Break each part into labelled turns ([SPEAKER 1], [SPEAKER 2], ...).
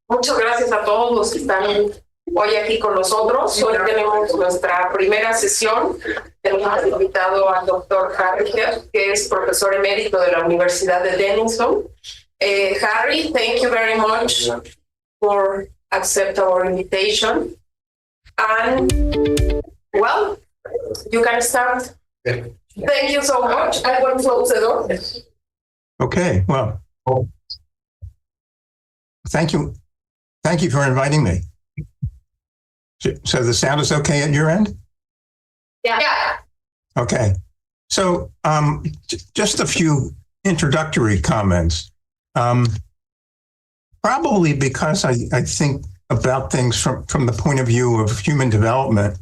[SPEAKER 1] Muchas gracias a todos los que están hoy aquí con nosotros. Hoy tenemos nuestra primera sesión. Tenemos invitado al doctor Harry Heft, que es profesor emérito de la Universidad de Denison. Harry, thank you very much for accepting our invitation. And, well, you can start. Thank you so much. I will close the door.
[SPEAKER 2] Okay, well, thank you. Thank you for inviting me. So the sound is okay at your end?
[SPEAKER 1] Yeah.
[SPEAKER 2] Okay. So just a few introductory comments. Probably because I think about things from the point of view of human development,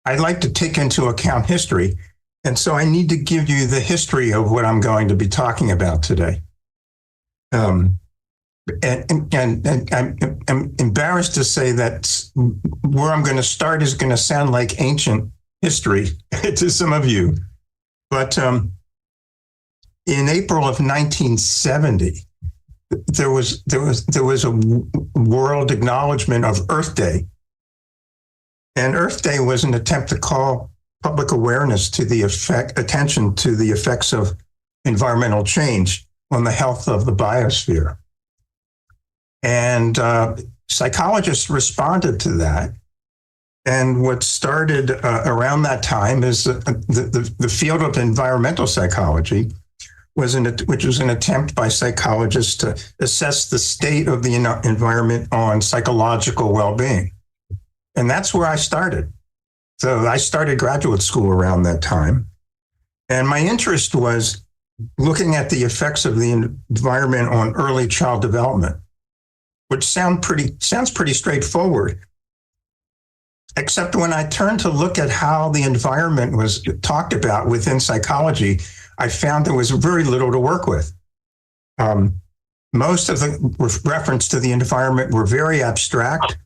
[SPEAKER 2] I'd like to take into account history. And so I need to give you the history of what I'm going to be talking about today. And I'm embarrassed to say that where I'm going to start is going to sound like ancient history to some of you. But in April of 1970, there was a world acknowledgement of Earth Day. And Earth Day was an attempt to call public awareness to attention to the effects of environmental change on the health of the biosphere. And psychologists responded to that. And what started around that time is the field of environmental psychology, which was an attempt by psychologists to assess the state of the environment on psychological well-being. And that's where I started. So I started graduate school around that time. And my interest was looking at the effects of the environment on early child development, which sounds pretty straightforward. Except when I turned to look at how the environment was talked about within psychology, I found there was very little to work with. Most of the reference to the environment were very abstract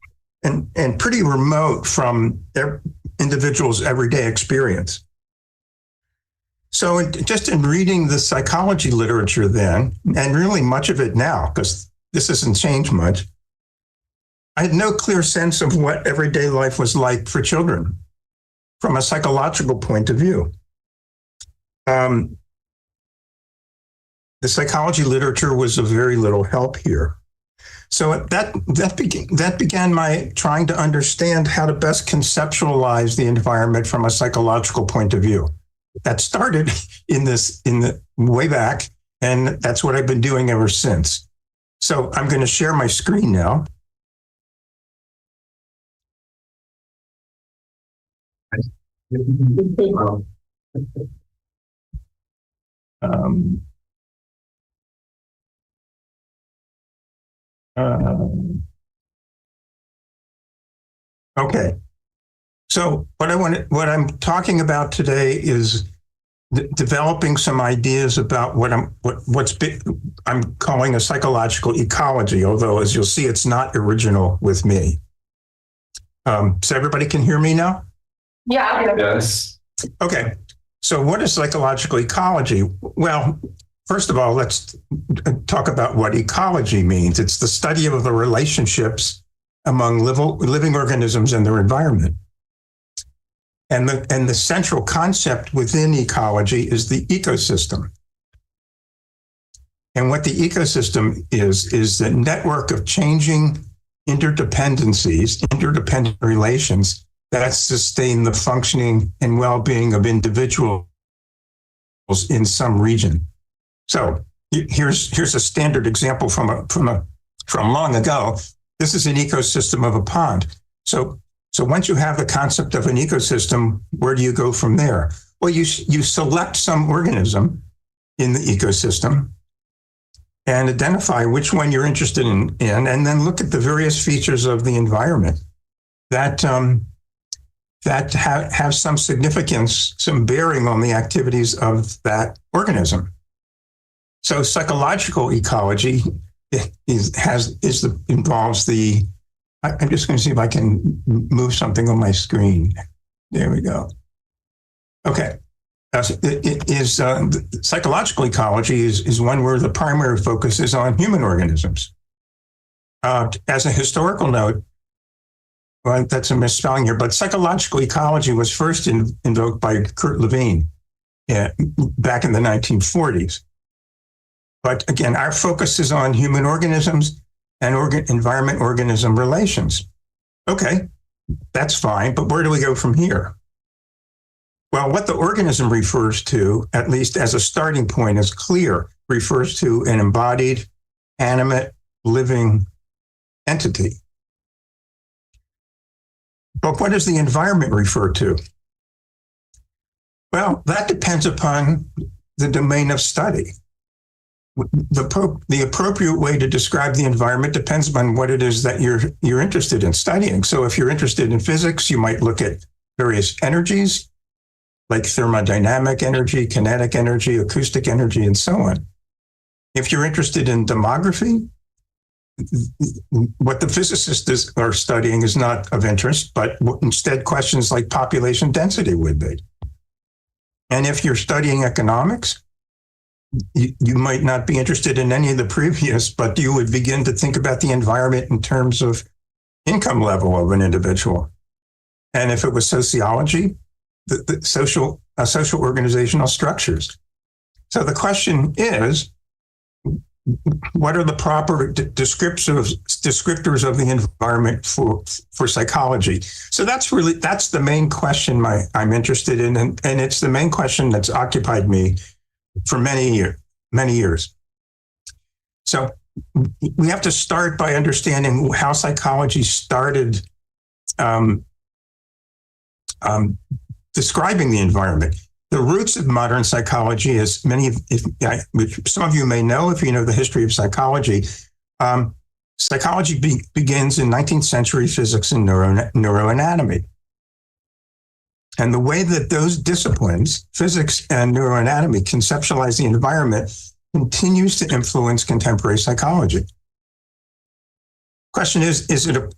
[SPEAKER 2] and pretty remote from individuals' everyday experience. So just in reading the psychology literature then, and really much of it now, because this hasn't changed much, I had no clear sense of what everyday life was like for children from a psychological point of view. The psychology literature was of very little help here. So that began my trying to understand how to best conceptualize the environment from a psychological point of view. That started in the way back, and that's what I've been doing ever since. So I'm going to share my screen now. Okay. So what I'm talking about today is developing some ideas about what I'm calling a psychological ecology, although as you'll see, it's not original with me. So everybody can hear me now?
[SPEAKER 1] Yeah.
[SPEAKER 3] Yes.
[SPEAKER 2] Okay. So what is psychological ecology? Well, first of all, let's talk about what ecology means. It's the study of the relationships among living organisms and their environment. And the central concept within ecology is the ecosystem. And what the ecosystem is the network of changing interdependencies, interdependent relations that sustain the functioning and well-being of individuals in some region. So here's a standard example from long ago. This is an ecosystem of a pond. So once you have the concept of an ecosystem, where do you go from there? Well, you select some organism in the ecosystem and identify which one you're interested in, and then look at the various features of the environment that have some significance, some bearing on the activities of that organism. So psychological ecology involves the. I'm just going to see if I can move something on my screen. There we go. Okay. Psychological ecology is one where the primary focus is on human organisms. As a historical note, well, that's a misspelling here, but psychological ecology was first invoked by Kurt Lewin back in the 1940s. But again, our focus is on human organisms and environment-organism relations. Okay, that's fine, but where do we go from here? Well, what the organism refers to, at least as a starting point, is clear, refers to an embodied, animate, living entity. But what does the environment refer to? Well, that depends upon the domain of study. The appropriate way to describe the environment depends upon what it is that you're interested in studying. So if you're interested in physics, you might look at various energies, like thermodynamic energy, kinetic energy, acoustic energy, and so on. If you're interested in demography, what the physicists are studying is not of interest, but instead questions like population density would be. And if you're studying economics, you might not be interested in any of the previous, but you would begin to think about the environment in terms of income level of an individual. And if it was sociology, the social organizational structures. So the question is, what are the proper descriptors of the environment for psychology? So that's the main question I'm interested in, and it's the main question that's occupied me for many years. So we have to start by understanding how psychology started describing the environment. The roots of modern psychology, as some of you may know if you know the history of psychology, psychology begins in 19th century physics and neuroanatomy. And the way that those disciplines, physics and neuroanatomy, conceptualize the environment continues to influence contemporary psychology. Question is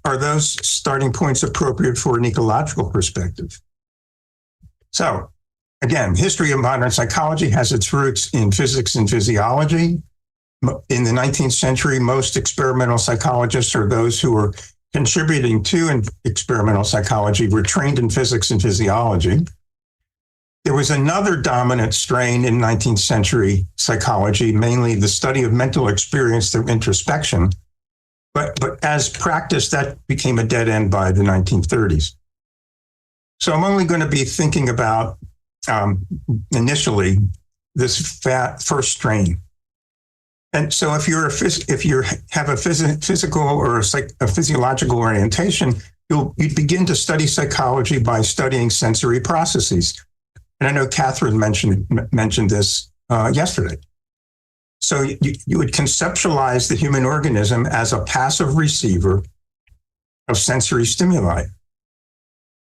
[SPEAKER 2] are those starting points appropriate for an ecological perspective? So, again, history of modern psychology has its roots in physics and physiology. In the 19th century, most experimental psychologists, or those who were contributing to experimental psychology, were trained in physics and physiology. There was another dominant strain in 19th century psychology, mainly the study of mental experience through introspection. But as practice, that became a dead end by the 1930s. So I'm only going to be thinking about initially this first strain. And so if you have a physical or a physiological orientation, you begin to study psychology by studying sensory processes. And I know Catherine mentioned this yesterday. So you would conceptualize the human organism as a passive receiver of sensory stimuli.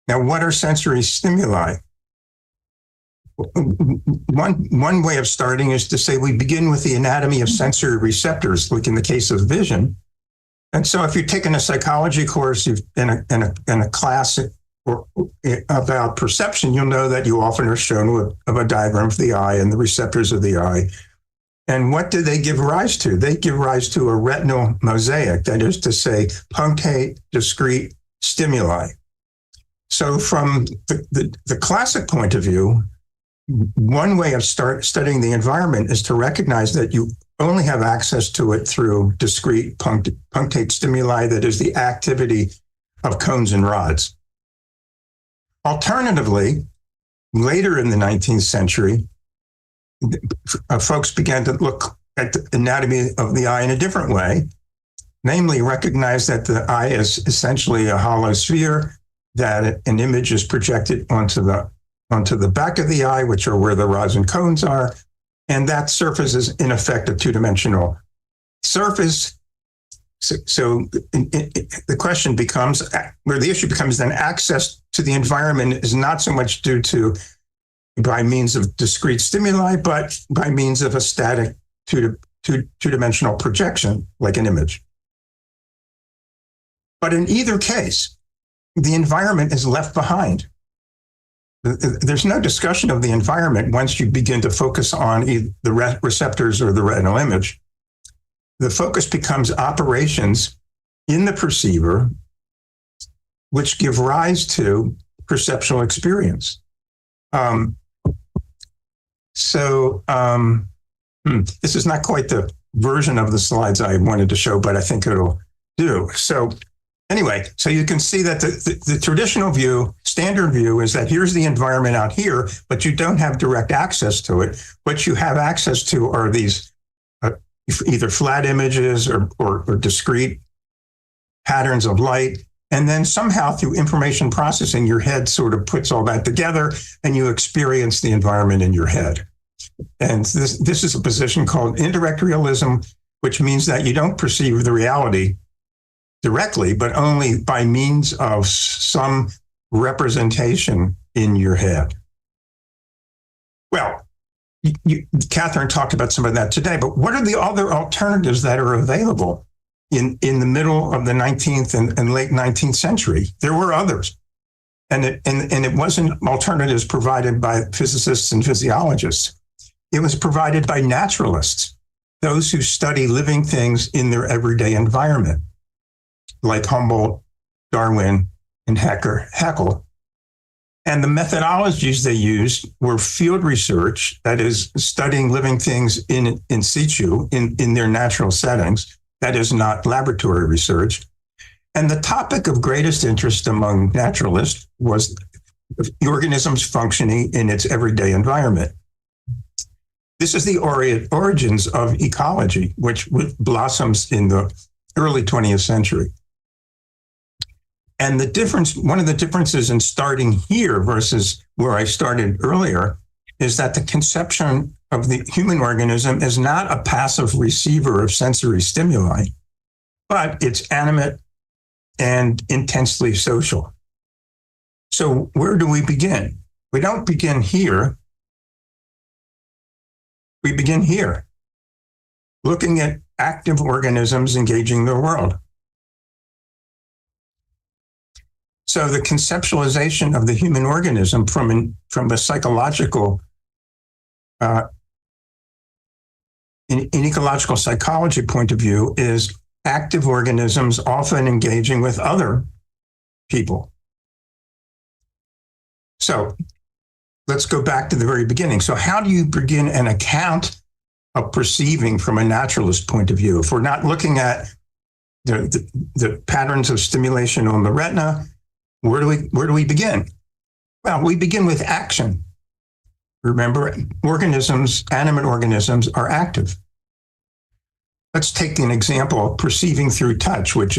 [SPEAKER 2] Now, what are sensory stimuli? One way of starting is to say we begin with the anatomy of sensory receptors, like in the case of vision. And so if you've taken a psychology course in a class about perception, you'll know that you often are shown a diagram of the eye and the receptors of the eye. And what do they give rise to? They give rise to a retinal mosaic, that is to say, punctate, discrete stimuli. So from the classic point of view, one way of studying the environment is to recognize that you only have access to it through discrete punctate stimuli, that is the activity of cones and rods. Alternatively, later in the 19th century, folks began to look at the anatomy of the eye in a different way, namely recognize that the eye is essentially a hollow sphere, that an image is projected onto the back of the eye, which are where the rods and cones are, and that surface is in effect a two-dimensional surface. So the question becomes, or the issue becomes then, access to the environment is not so much due to by means of discrete stimuli, but by means of a static two-dimensional projection, like an image. But in either case, the environment is left behind. There's no discussion of the environment once you begin to focus on the receptors or the retinal image. The focus becomes operations in the perceiver, which give rise to perceptual experience. This is not quite the version of the slides I wanted to show, but I think it'll do. So anyway, so you can see that the traditional view, standard view, is that here's the environment out here, but you don't have direct access to it. What you have access to are these either flat images or discrete patterns of light. And then somehow through information processing, your head sort of puts all that together and you experience the environment in your head. And this is a position called indirect realism, which means that you don't perceive the reality directly, but only by means of some representation in your head. Well, Catherine talked about some of that today, but what are the other alternatives that are available in the middle of the 19th and late 19th century? There were others. And it wasn't alternatives provided by physicists and physiologists. It was provided by naturalists, those who study living things in their everyday environment, like Humboldt, Darwin, and Haeckel. And the methodologies they used were field research, that is, studying living things in situ, in their natural settings, that is not laboratory research. And the topic of greatest interest among naturalists was the organism's functioning in its everyday environment. This is the origins of ecology, which blossoms in the early 20th century. And the difference, one of the differences in starting here versus where I started earlier, is that the conception of the human organism is not a passive receiver of sensory stimuli, but it's animate and intensely social. So where do we begin? We don't begin here. We begin here, looking at active organisms engaging their world. So the conceptualization of the human organism from a psychological, in ecological psychology point of view, is active organisms often engaging with other people. So let's go back to the very beginning. So how do you begin an account of perceiving from a naturalist point of view? If we're not looking at the patterns of stimulation on the retina, where do we begin? Well, we begin with action. Remember, animate organisms are active. Let's take an example of perceiving through touch, which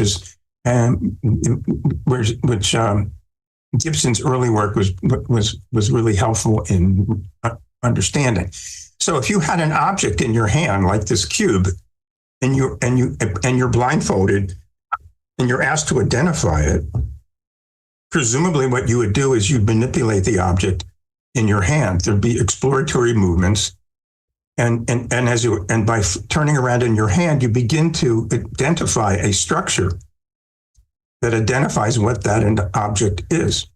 [SPEAKER 2] Gibson's early work was really helpful in understanding. So if you had an object in your hand, like this cube, and you're blindfolded, and you're asked to identify it, presumably what you would do is you'd manipulate the object in your hand. There'd be exploratory movements, and by turning around in your hand, you begin to identify a structure that identifies what that object is.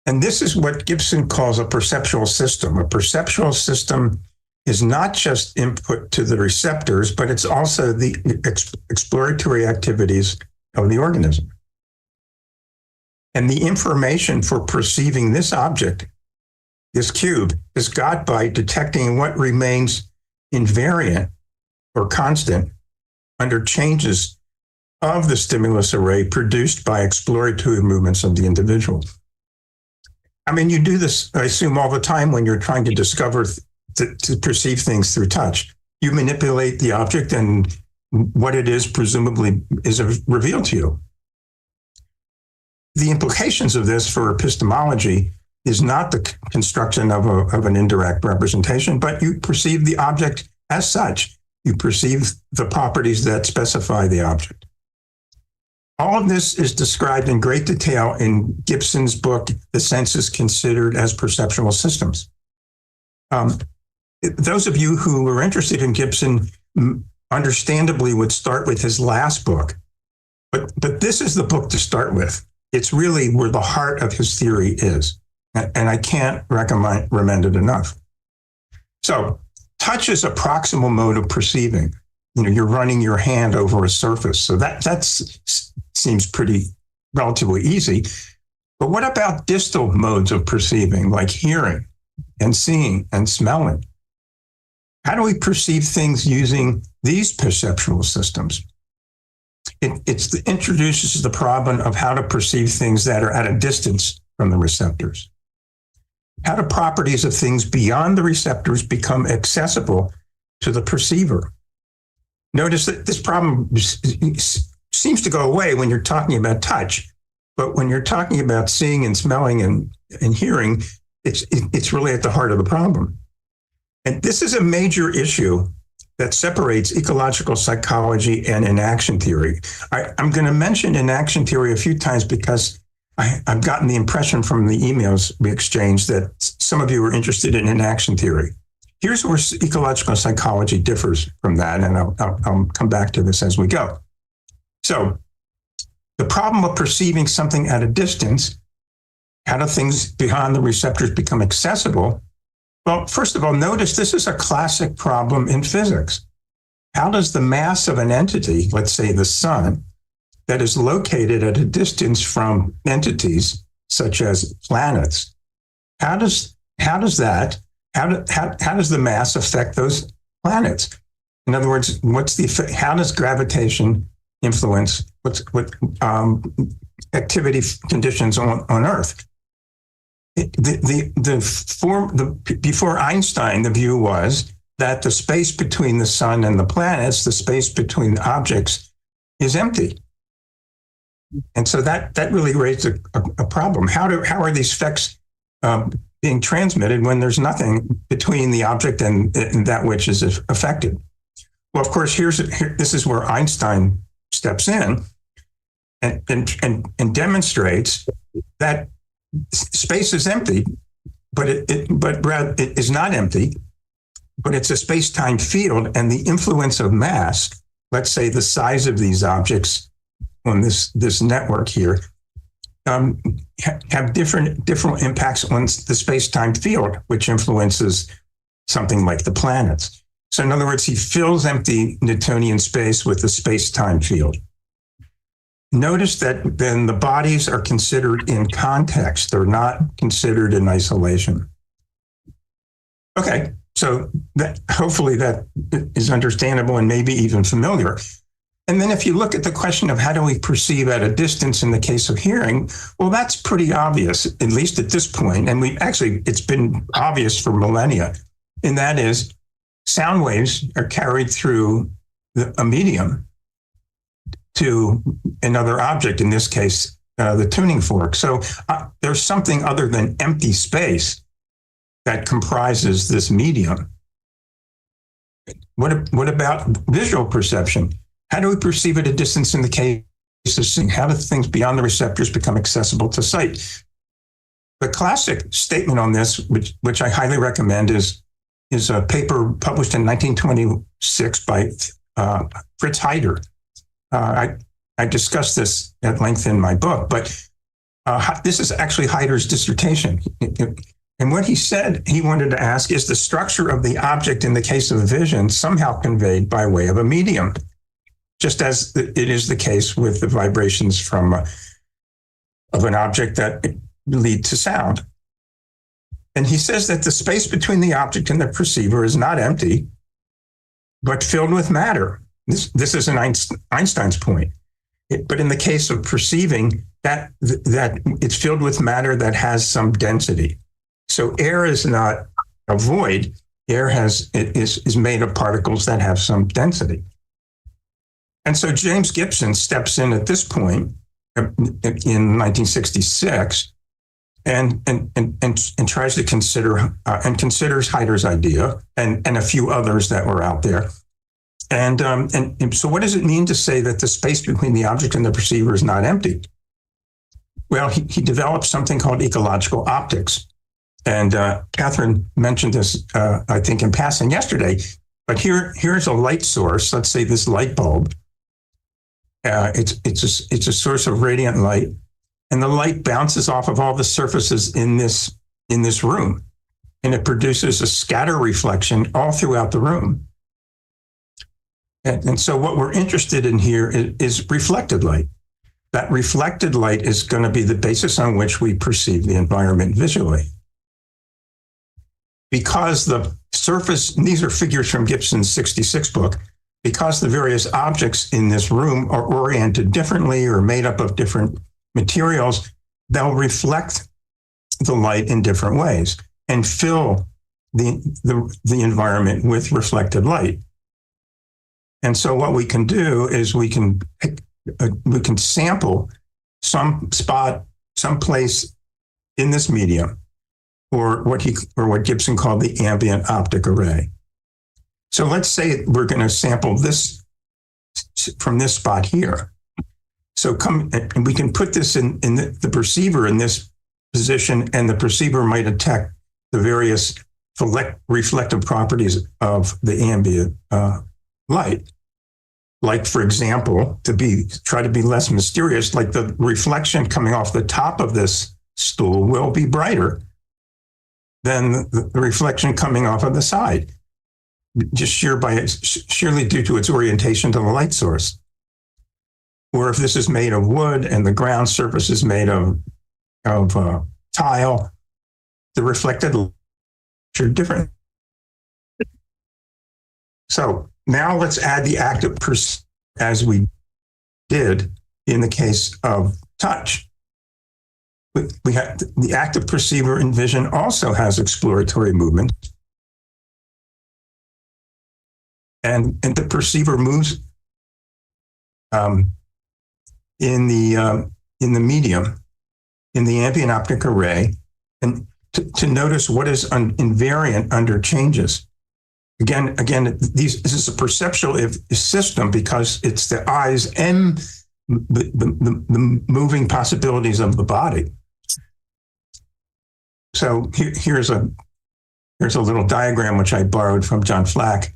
[SPEAKER 2] And this is what Gibson calls a perceptual system. A perceptual system is not just input to the receptors, but it's also the exploratory activities of the organism. And the information for perceiving this object, this cube, is got by detecting what remains invariant or constant under changes of the stimulus array produced by exploratory movements of the individual. I mean, you do this, I assume, all the time when you're trying to discover, to perceive things through touch. You manipulate the object and what it is presumably is revealed to you. The implications of this for epistemology is not the construction of an indirect representation, but you perceive the object as such. You perceive the properties that specify the object. All of this is described in great detail in Gibson's book, The Senses Considered as Perceptual Systems. Those of you who are interested in Gibson understandably would start with his last book, but this is the book to start with. It's really where the heart of his theory is, and I can't recommend it enough. So touch is a proximal mode of perceiving. you're running your hand over a surface. So that seems pretty relatively easy. But what about distal modes of perceiving, like hearing and seeing and smelling? How do we perceive things using these perceptual systems? It introduces the problem of how to perceive things that are at a distance from the receptors. How do properties of things beyond the receptors become accessible to the perceiver? Notice that this problem seems to go away when you're talking about touch, but when you're talking about seeing and smelling and hearing, it's really at the heart of the problem. And this is a major issue that separates ecological psychology and inaction theory. I'm going to mention inaction theory a few times because I've gotten the impression from the emails we exchanged that some of you are interested in inaction theory. Here's where ecological psychology differs from that, and I'll come back to this as we go. So the problem of perceiving something at a distance, how do things beyond the receptors become accessible? Well, first of all, notice this is a classic problem in physics. How does the mass of an entity, let's say the sun, that is located at a distance from entities such as planets, how does the mass affect those planets? In other words, how does gravitation influence what activity conditions on Earth? Before Einstein, the view was that the space between the sun and the planets, the space between the objects, is empty. And so that really raised a problem. How are these effects being transmitted when there's nothing between the object and that which is affected? Well, of course, this is where Einstein steps in and demonstrates that space is empty, but it is not empty, but it's a space-time field, and the influence of mass, let's say the size of these objects on this network here, have different impacts on the space-time field, which influences something like the planets. So in other words, he fills empty Newtonian space with the space-time field. Notice that then the bodies are considered in context. They're not considered in isolation. Okay, so hopefully that is understandable and maybe even familiar. And then if you look at the question of how do we perceive at a distance in the case of hearing, well, that's pretty obvious, at least at this point. And it's been obvious for millennia. And that is sound waves are carried through a medium to another object, in this case, the tuning fork. So there's something other than empty space that comprises this medium. What about visual perception? How do we perceive at a distance in the case of seeing? How do things beyond the receptors become accessible to sight? The classic statement on this, which I highly recommend, is a paper published in 1926 by Fritz Heider. I discussed this at length in my book, but this is actually Heider's dissertation. And what he said, he wanted to ask, is the structure of the object in the case of vision somehow conveyed by way of a medium, just as it is the case with the vibrations of an object that lead to sound? And he says that the space between the object and the perceiver is not empty, but filled with matter. This is Einstein's point. But in the case of perceiving, that it's filled with matter that has some density. So air is not a void. Air is made of particles that have some density. And so James Gibson steps in at this point in 1966 and tries to consider and considers Heider's idea and a few others that were out there. And so what does it mean to say that the space between the object and the perceiver is not empty? Well, he developed something called ecological optics. And Catherine mentioned this, I think, in passing yesterday. But here's a light source. Let's say this light bulb. It's a source of radiant light. And the light bounces off of all the surfaces in this room. And it produces a scatter reflection all throughout the room. And so what we're interested in here is reflected light. That reflected light is going to be the basis on which we perceive the environment visually. Because the surface, and these are figures from Gibson's 66 book, because the various objects in this room are oriented differently or made up of different materials, they'll reflect the light in different ways and fill the environment with reflected light. And so what we can do is we can sample some spot, some place in this medium, or what Gibson called the ambient optic array. So let's say we're going to sample this from this spot here. So and we can put this in the perceiver in this position, and the perceiver might detect the various reflective properties of the ambient light. Like, for example, try to be less mysterious, like the reflection coming off the top of this stool will be brighter than the reflection coming off of the side, just sheerly due to its orientation to the light source. Or if this is made of wood and the ground surface is made of tile, the reflected light are different. So now let's add the active perceiver as we did in the case of touch. We have the active perceiver in vision also has exploratory movement. And the perceiver moves in the medium, in the ambient optic array, and to notice what is invariant under changes. Again, this is a perceptual system because it's the eyes and the moving possibilities of the body. So here's a little diagram which I borrowed from John Flack.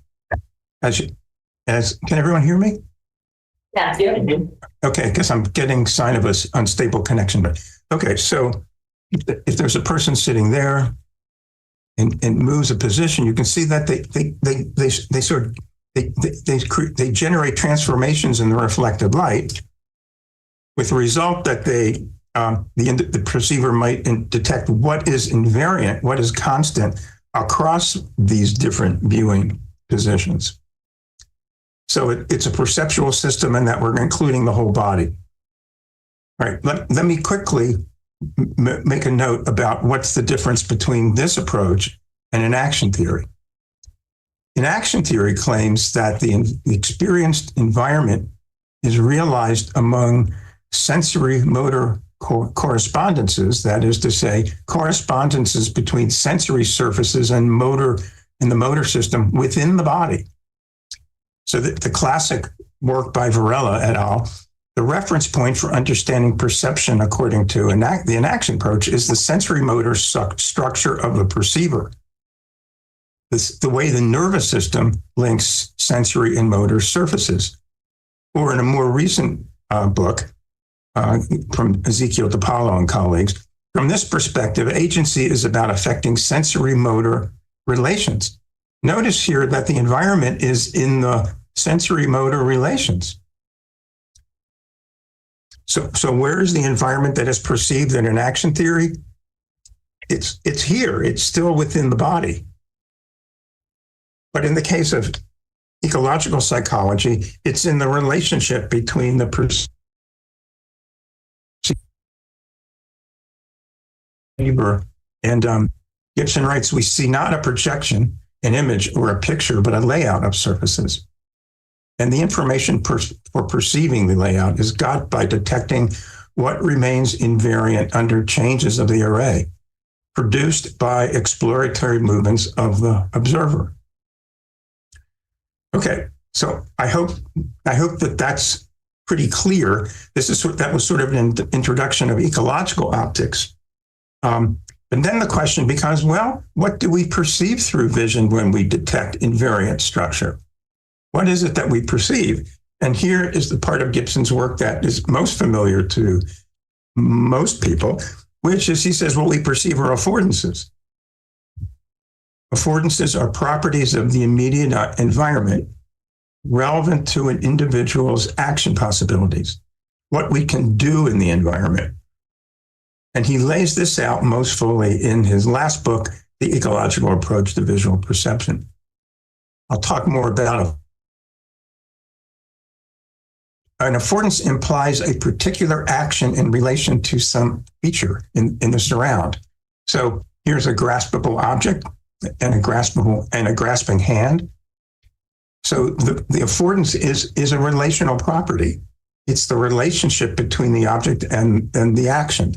[SPEAKER 2] Can everyone hear me?
[SPEAKER 3] Yeah.
[SPEAKER 2] Okay, because I'm getting sign of an unstable connection. Okay, so if there's a person sitting there and moves a position, you can see that they generate transformations in the reflected light, with the result that the perceiver might detect what is invariant, what is constant across these different viewing positions. So it's a perceptual system in that we're including the whole body. All right, let me quickly make a note about what's the difference between this approach and an action theory. An action theory claims that the experienced environment is realized among sensory motor correspondences, that is to say, correspondences between sensory surfaces and the motor system within the body. So the classic work by Varela et al., the reference point for understanding perception according to the enaction approach is the sensory motor structure of the perceiver. The way the nervous system links sensory and motor surfaces. Or in a more recent book from Ezekiel DiPaolo and colleagues, from this perspective, agency is about affecting sensory motor relations. Notice here that the environment is in the sensory motor relations. So where is the environment that is perceived in an action theory? It's here. It's still within the body. But in the case of ecological psychology, it's in the relationship between the perceiver and Gibson writes, we see not a projection, an image, or a picture, but a layout of surfaces. And the information for perceiving the layout is got by detecting what remains invariant under changes of the array, produced by exploratory movements of the observer. Okay, so I hope that that's pretty clear. That was sort of an introduction of ecological optics. And then the question becomes, well, what do we perceive through vision when we detect invariant structure? What is it that we perceive? And here is the part of Gibson's work that is most familiar to most people, which is, he says, what we perceive are affordances. Affordances are properties of the immediate environment relevant to an individual's action possibilities, what we can do in the environment. And he lays this out most fully in his last book, The Ecological Approach to Visual Perception. I'll talk more about it. An affordance implies a particular action in relation to some feature in the surround. So here's a graspable object and a grasping hand. So the affordance is a relational property. It's the relationship between the object and the action.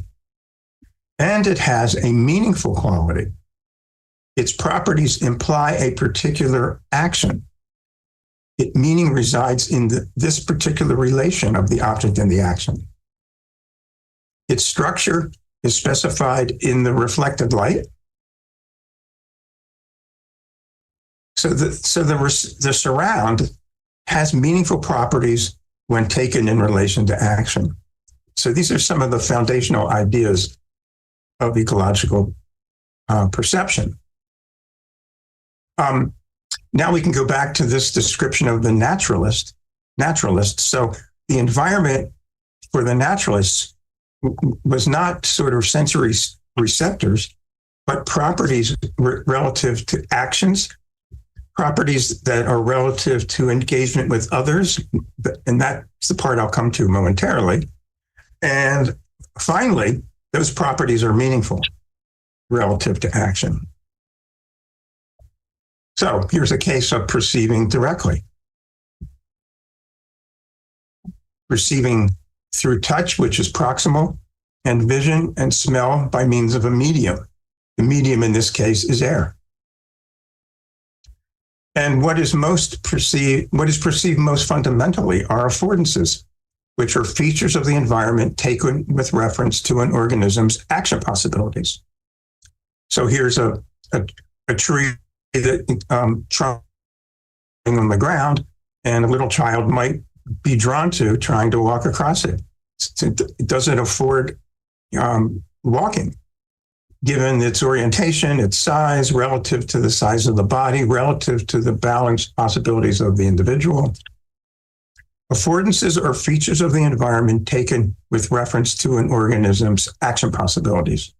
[SPEAKER 2] And it has a meaningful quality. Its properties imply a particular action. Its meaning resides in this particular relation of the object and the action. Its structure is specified in the reflected light. So the surround has meaningful properties when taken in relation to action. So these are some of the foundational ideas of ecological perception. Now we can go back to this description of the naturalist. So the environment for the naturalists was not sort of sensory receptors, but properties relative to actions, properties that are relative to engagement with others, and that's the part I'll come to momentarily. And finally, those properties are meaningful relative to action. So here's a case of perceiving directly. Perceiving through touch, which is proximal, and vision and smell by means of a medium. The medium in this case is air. And what is perceived most fundamentally are affordances, which are features of the environment taken with reference to an organism's action possibilities. So here's a tree that trunk on the ground, and a little child might be drawn to trying to walk across it. It doesn't afford walking, given its orientation, its size, relative to the size of the body, relative to the balance possibilities of the individual. Affordances are features of the environment taken with reference to an organism's action possibilities.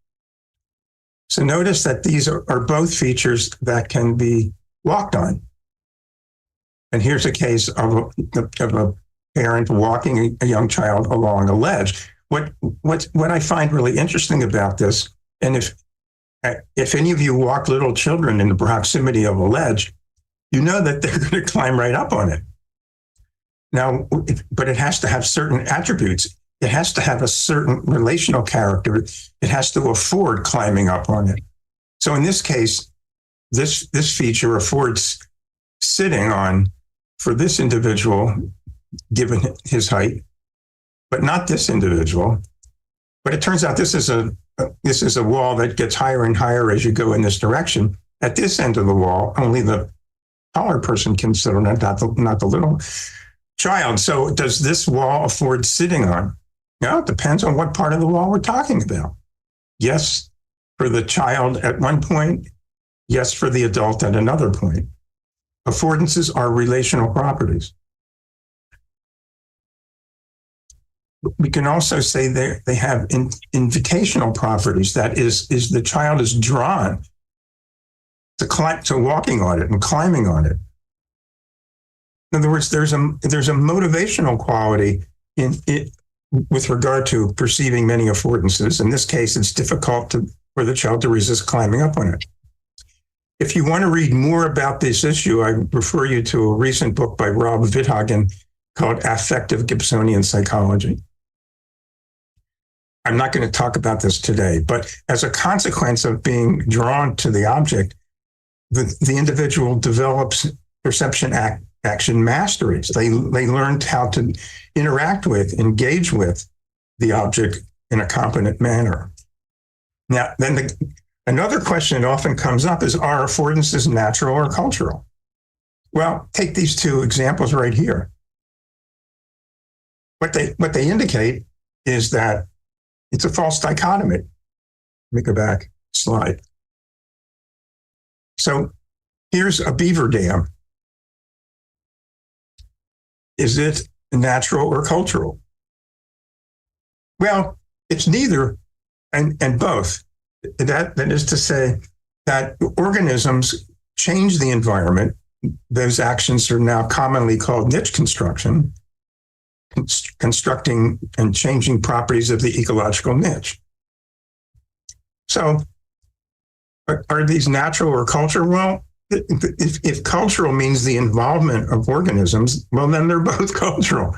[SPEAKER 2] So notice that these are both features that can be walked on. And here's a case of a parent walking a young child along a ledge. What I find really interesting about this, and if any of you walk little children in the proximity of a ledge, you know that they're going to climb right up on it. Now, but it has to have certain attributes. It has to have a certain relational character. It has to afford climbing up on it. So in this case, this feature affords sitting on for this individual, given his height, but not this individual. But it turns out this is a wall that gets higher and higher as you go in this direction. At this end of the wall, only the taller person can sit on it, not the little child. So does this wall afford sitting on? Well, it depends on what part of the wall we're talking about. Yes, for the child at one point. Yes, for the adult at another point. Affordances are relational properties. We can also say they have invitational properties. That is the child is drawn to walking on it and climbing on it. In other words, there's a motivational quality in it with regard to perceiving many affordances. In this case, it's difficult for the child to resist climbing up on it. If you want to read more about this issue, I refer you to a recent book by Rob Witthagen called Affective Gibsonian Psychology. I'm not going to talk about this today, but as a consequence of being drawn to the object, the individual develops perception action masteries. They learned how to interact with, engage with the object in a competent manner. Now, then another question that often comes up is, are affordances natural or cultural? Well, take these two examples right here. What they indicate is that it's a false dichotomy. Let me go back slide. So here's a beaver dam. Is it natural or cultural? Well, it's neither and both. That is to say that organisms change the environment. Those actions are now commonly called niche construction, constructing and changing properties of the ecological niche. So are these natural or cultural? Well, if cultural means the involvement of organisms, well, then they're both cultural.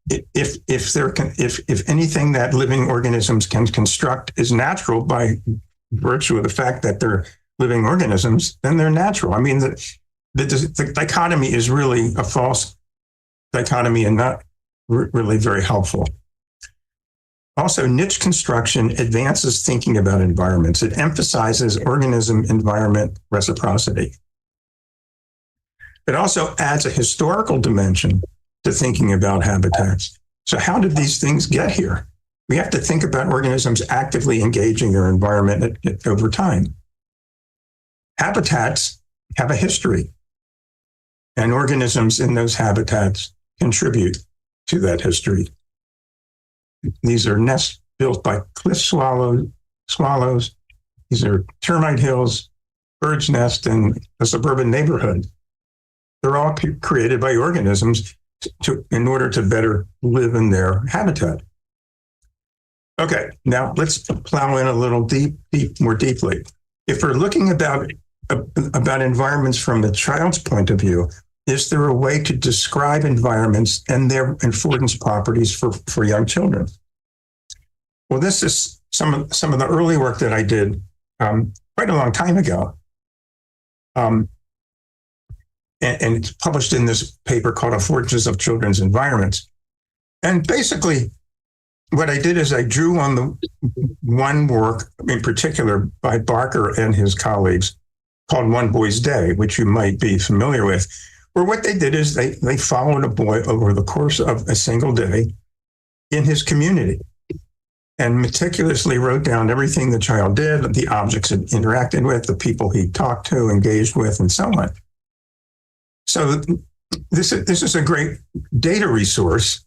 [SPEAKER 2] If anything that living organisms can construct is natural by virtue of the fact that they're living organisms, then they're natural. I mean, the dichotomy is really a false dichotomy and not really very helpful. Also, niche construction advances thinking about environments. It emphasizes organism-environment reciprocity. It also adds a historical dimension to thinking about habitats. So how did these things get here? We have to think about organisms actively engaging their environment over time. Habitats have a history, and organisms in those habitats contribute to that history. These are nests built by cliff swallows. These are termite hills, bird's nest in a suburban neighborhood. They're all created by organisms in order to better live in their habitat. Okay, now let's plow in a little more deeply. If we're looking about environments from the child's point of view, is there a way to describe environments and their affordance properties for young children? Well, this is some of the early work that I did quite a long time ago. And it's published in this paper called Affordances of Children's Environments. And basically, what I did is I drew on the one work in particular by Barker and his colleagues called One Boy's Day, which you might be familiar with, where what they did is they followed a boy over the course of a single day in his community and meticulously wrote down everything the child did, the objects it interacted with, the people he talked to, engaged with, and so on. So this is a great data resource,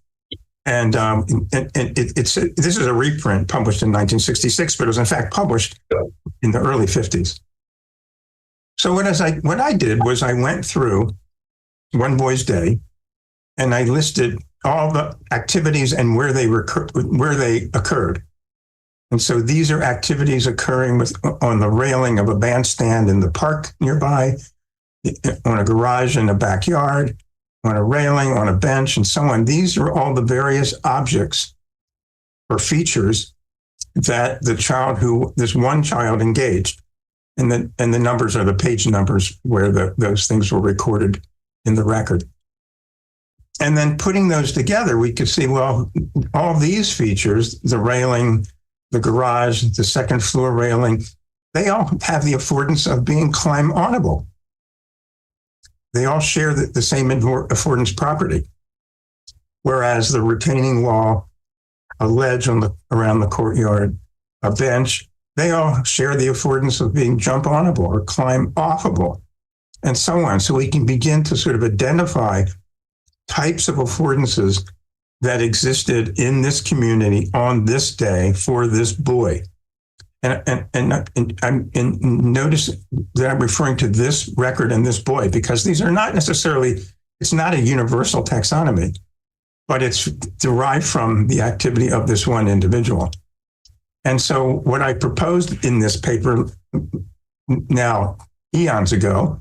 [SPEAKER 2] and this is a reprint published in 1966, but it was in fact published in the early 50s. So what I did was I went through One Boy's Day, and I listed all the activities and where they occurred. And so these are activities occurring on the railing of a bandstand in the park nearby, on a garage in a backyard, on a railing, on a bench, and so on. These are all the various objects or features that this one child engaged. And the numbers are the page numbers where those things were recorded in the record. And then putting those together, we could see, well, all these features, the railing, the garage, the second floor railing, they all have the affordance of being climb-onable. They all share the same affordance property. Whereas the retaining wall, a ledge around the courtyard, a bench, they all share the affordance of being jump-onable or climb-offable, and so on. So we can begin to sort of identify types of affordances that existed in this community on this day for this boy. And notice that I'm referring to this record and this boy, because these are not necessarily, it's not a universal taxonomy, but it's derived from the activity of this one individual. And so what I proposed in this paper now eons ago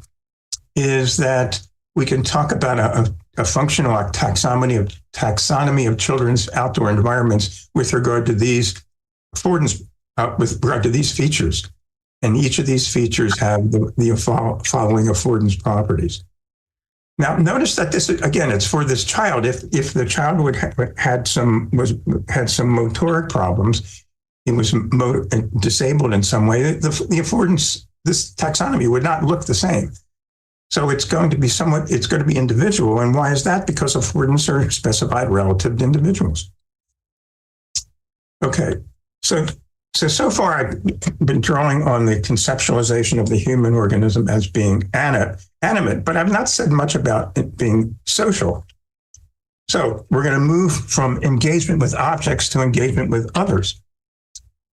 [SPEAKER 2] is that we can talk about a functional taxonomy of children's outdoor environments with regard to these affordance, with regard to these features. And each of these features have the following affordance properties. Now, notice that this, again, it's for this child. If the child had some motoric problems, it was disabled in some way, the affordance, this taxonomy would not look the same. So it's going to be individual. And why is that? Because affordance are specified relative to individuals. Okay, so far I've been drawing on the conceptualization of the human organism as being animate, but I've not said much about it being social. So we're going to move from engagement with objects to engagement with others.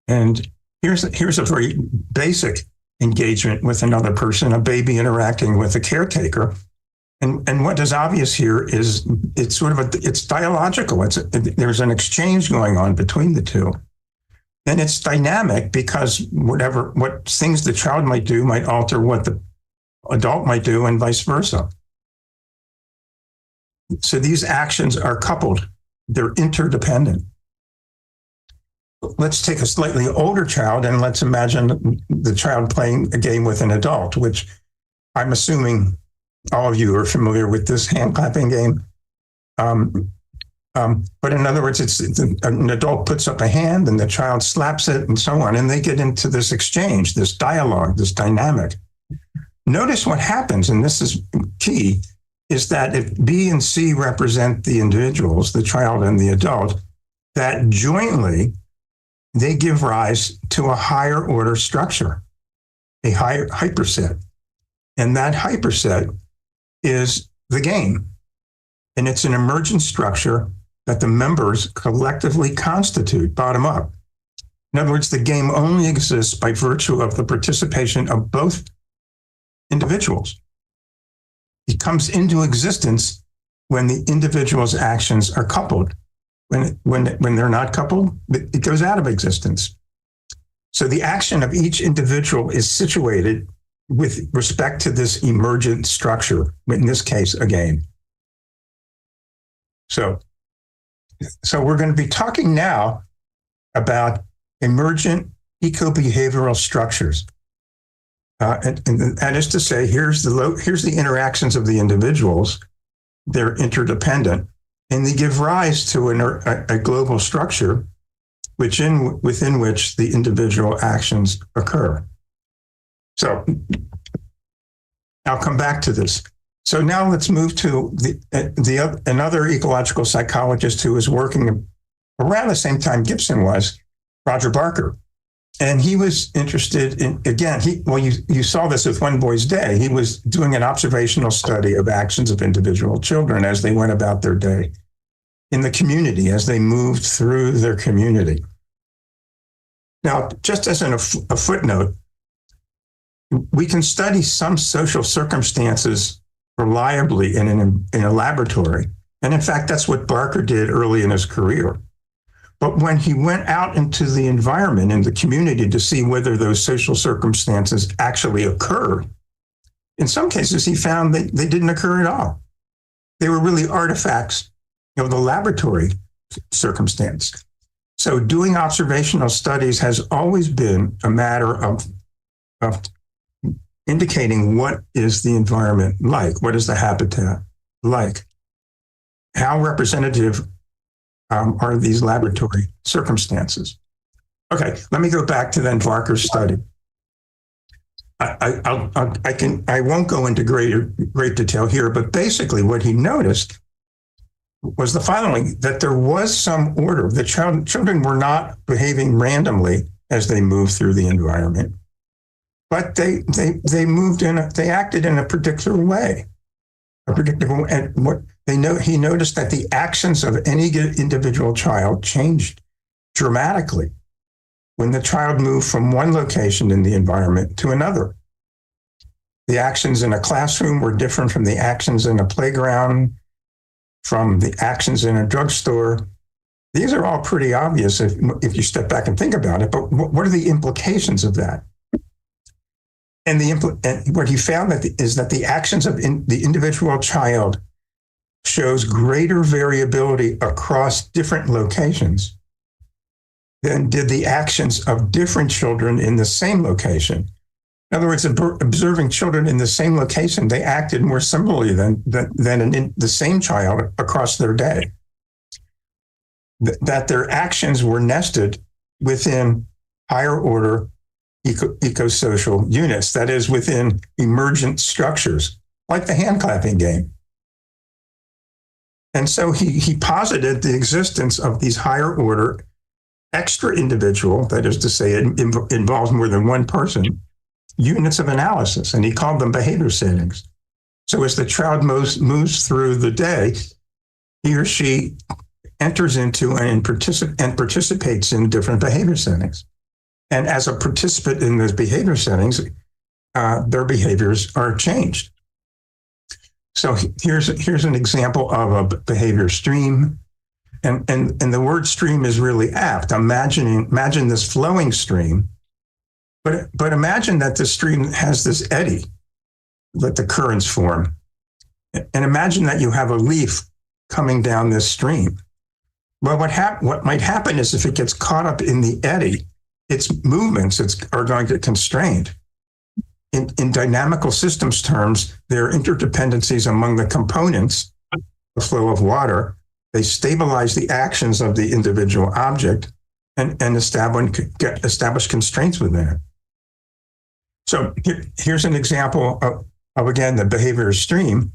[SPEAKER 2] And here's a very basic engagement with another person, a baby interacting with a caretaker. And what is obvious here is it's it's dialogical. There's an exchange going on between the two. And it's dynamic because what things the child might do might alter what the adult might do and vice versa. So these actions are coupled. They're interdependent. Let's take a slightly older child and let's imagine the child playing a game with an adult, which I'm assuming all of you are familiar with this hand clapping game. But in other words, an adult puts up a hand and the child slaps it and so on. And they get into this exchange, this dialogue, this dynamic. Notice what happens, and this is key, is that if B and C represent the individuals, the child and the adult, that jointly they give rise to a higher order structure, a higher hyperset. And that hyperset is the game. And it's an emergent structure that the members collectively constitute, bottom up. In other words, the game only exists by virtue of the participation of both individuals. It comes into existence when the individual's actions are coupled. When they're not coupled, it goes out of existence. So the action of each individual is situated with respect to this emergent structure, in this case, a game. So we're going to be talking now about emergent eco-behavioral structures. And that is to say, here's the interactions of the individuals. They're interdependent, and they give rise to a global structure within which the individual actions occur. So I'll come back to this. So now let's move to another ecological psychologist who was working around the same time Gibson was, Roger Barker. And he was interested in, again, you saw this with One Boy's Day. He was doing an observational study of actions of individual children as they went about their day in the community, as they moved through their community. Now, just as a footnote, we can study some social circumstances reliably in a laboratory. And in fact, that's what Barker did early in his career. But when he went out into the environment, in the community, to see whether those social circumstances actually occurred, in some cases, he found that they didn't occur at all. They were really artifacts of the laboratory circumstance. So doing observational studies has always been a matter of indicating what is the environment like, what is the habitat like, how representative are these laboratory circumstances. Okay, let me go back to then Barker's study. I won't go into great detail here, but basically what he noticed was the following: that there was some order. The children were not behaving randomly as they moved through the environment, but they acted in a particular way, and what he noticed that the actions of any individual child changed dramatically when the child moved from one location in the environment to another. The actions in a classroom were different from the actions in a playground, from the actions in a drugstore. These are all pretty obvious if you step back and think about it, but what are the implications of that? And what he found is that the actions of the individual child shows greater variability across different locations than did the actions of different children in the same location. In other words, observing children in the same location, they acted more similarly than the same child across their day. That their actions were nested within higher order eco-social units, that is, within emergent structures, like the hand clapping game. And so he posited the existence of these higher order extra individual, that is to say, it involves more than one person, units of analysis, and he called them behavior settings. So as the child moves through the day, he or she enters into and participates in different behavior settings. And as a participant in those behavior settings, their behaviors are changed. So here's an example of a behavior stream. And the word stream is really apt. Imagine this flowing stream, but imagine that this stream has this eddy that the currents form. And imagine that you have a leaf coming down this stream. Well, what might happen is if it gets caught up in the eddy, its movements are going to get constrained. In dynamical systems terms, there are interdependencies among the components, the flow of water. They stabilize the actions of the individual object and establish constraints within it. So here's an example of, again, the behavior stream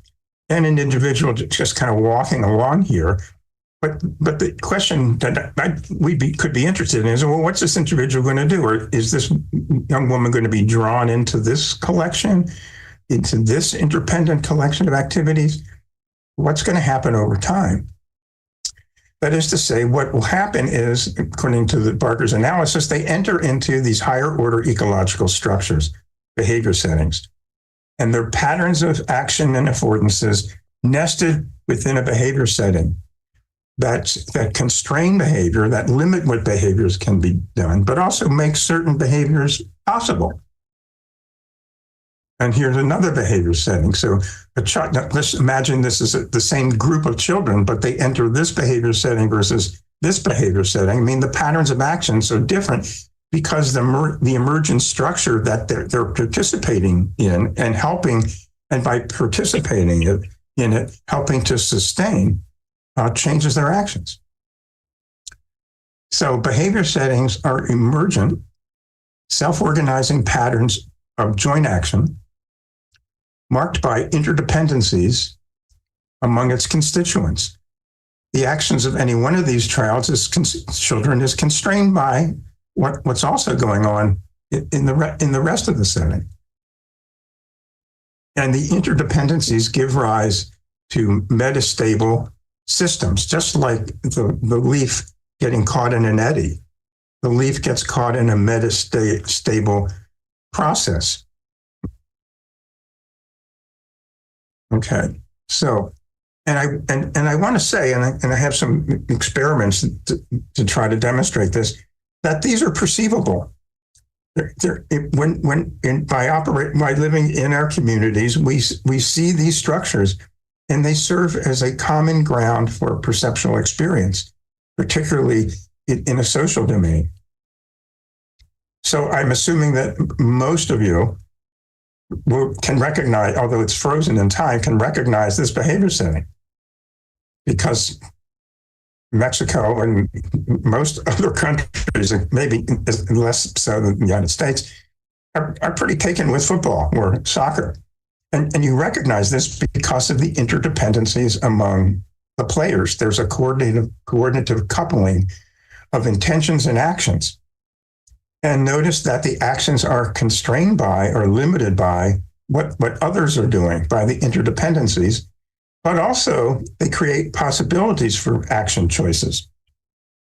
[SPEAKER 2] and an individual just kind of walking along here. But the question that could be interested in is, well, what's this individual going to do? Or is this young woman going to be drawn into this collection, into this independent collection of activities? What's going to happen over time? That is to say, what will happen is, according to the Barker's analysis, they enter into these higher order ecological structures, behavior settings, and their patterns of action and affordances nested within a behavior setting that constrain behavior, that limit what behaviors can be done, but also make certain behaviors possible. And here's another behavior setting. So let's imagine this is the same group of children, but they enter this behavior setting versus this behavior setting. I mean, the patterns of actions are different because the emergent structure that they're participating in and helping, and by participating in it, helping to sustain, changes their actions. So behavior settings are emergent, self-organizing patterns of joint action marked by interdependencies among its constituents. The actions of any one of these children is constrained by what's also going on in the rest of the setting. And the interdependencies give rise to metastable systems, just like the leaf getting caught in an eddy. The leaf gets caught in a metastable process. Okay, so, and I want to say, and I have some experiments to try to demonstrate this, that these are perceivable. By living in our communities, we see these structures, and they serve as a common ground for perceptual experience, particularly in a social domain. So I'm assuming that most of you can recognize, although it's frozen in time, can recognize this behavior setting, because Mexico and most other countries, maybe less so than the United States, are pretty taken with football or soccer. And you recognize this because of the interdependencies among the players. There's a coordinative coupling of intentions and actions. And notice that the actions are constrained by or limited by what others are doing, by the interdependencies, but also they create possibilities for action choices.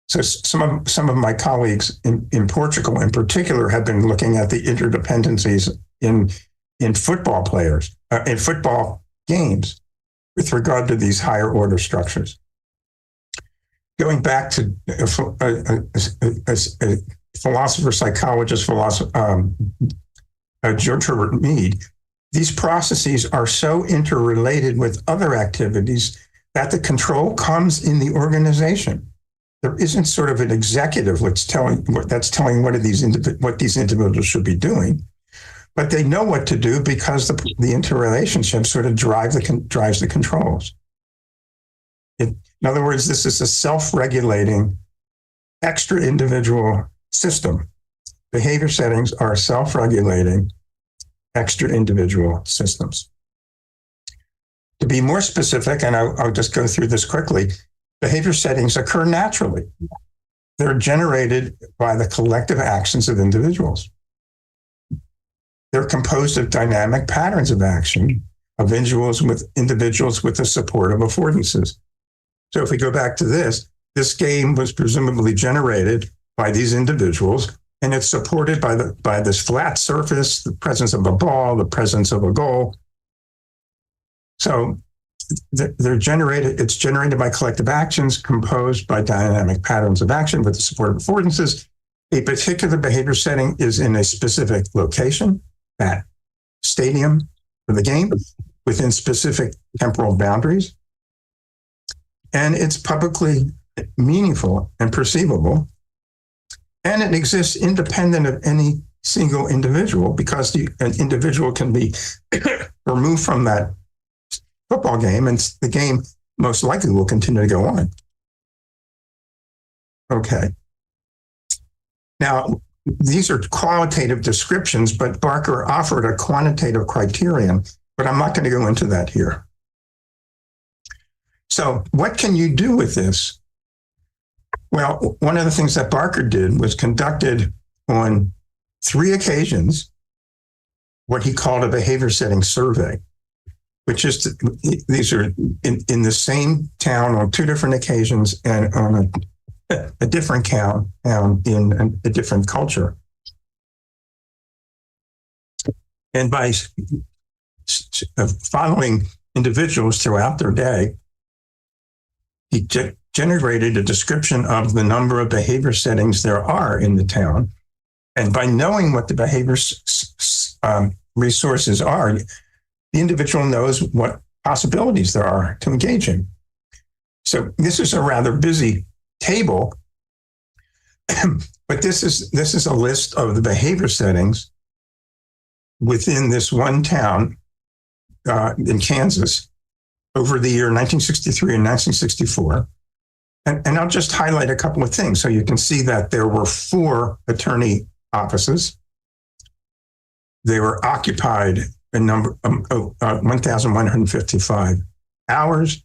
[SPEAKER 2] So some of my colleagues in Portugal in particular have been looking at the interdependencies in football players, in football games with regard to these higher order structures. Going back to a philosopher, psychologist, George Herbert Mead, these processes are so interrelated with other activities that the control comes in the organization. There isn't sort of an executive that's telling what these individuals should be doing, but they know what to do because the interrelationship sort of drives the controls. In other words, this is a self-regulating, extra-individual system. Behavior settings are self-regulating, extra-individual systems. To be more specific, and I'll just go through this quickly, behavior settings occur naturally. They're generated by the collective actions of individuals. They're composed of dynamic patterns of action of individuals with the support of affordances. So if we go back to this game was presumably generated by these individuals, and it's supported by this flat surface, the presence of a ball, the presence of a goal. So it's generated by collective actions composed by dynamic patterns of action with the support of affordances. A particular behavior setting is in a specific location, that stadium for the game, within specific temporal boundaries. And it's publicly meaningful and perceivable. And it exists independent of any single individual, because an individual can be removed from that football game, and the game most likely will continue to go on. Okay. Now, these are qualitative descriptions, but Barker offered a quantitative criterion, but I'm not going to go into that here. So what can you do with this? Well, one of the things that Barker did was conducted on 3 occasions what he called a behavior setting survey, which is, these are in the same town on 2 different occasions and on a different town in a different culture. And by following individuals throughout their day, he generated a description of the number of behavior settings there are in the town. And by knowing what the behavior resources are, the individual knows what possibilities there are to engage in. So this is a rather busy table, but this is a list of the behavior settings within this one town in Kansas over the year 1963 and 1964. And I'll just highlight a couple of things. So you can see that there were 4 attorney offices. They were occupied a number of 1,155 hours.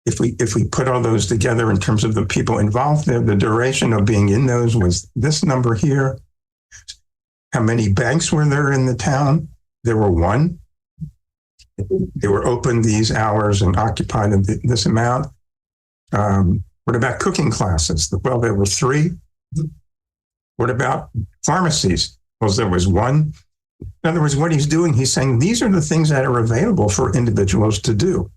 [SPEAKER 2] If we put all those together in terms of the people involved there, the duration of being in those was this number here. How many banks were there in the town? There were 1. They were open these hours and occupied this amount. What about cooking classes? Well, there were 3. What about pharmacies? Well, there was 1. In other words, what he's doing, he's saying these are the things that are available for individuals to do.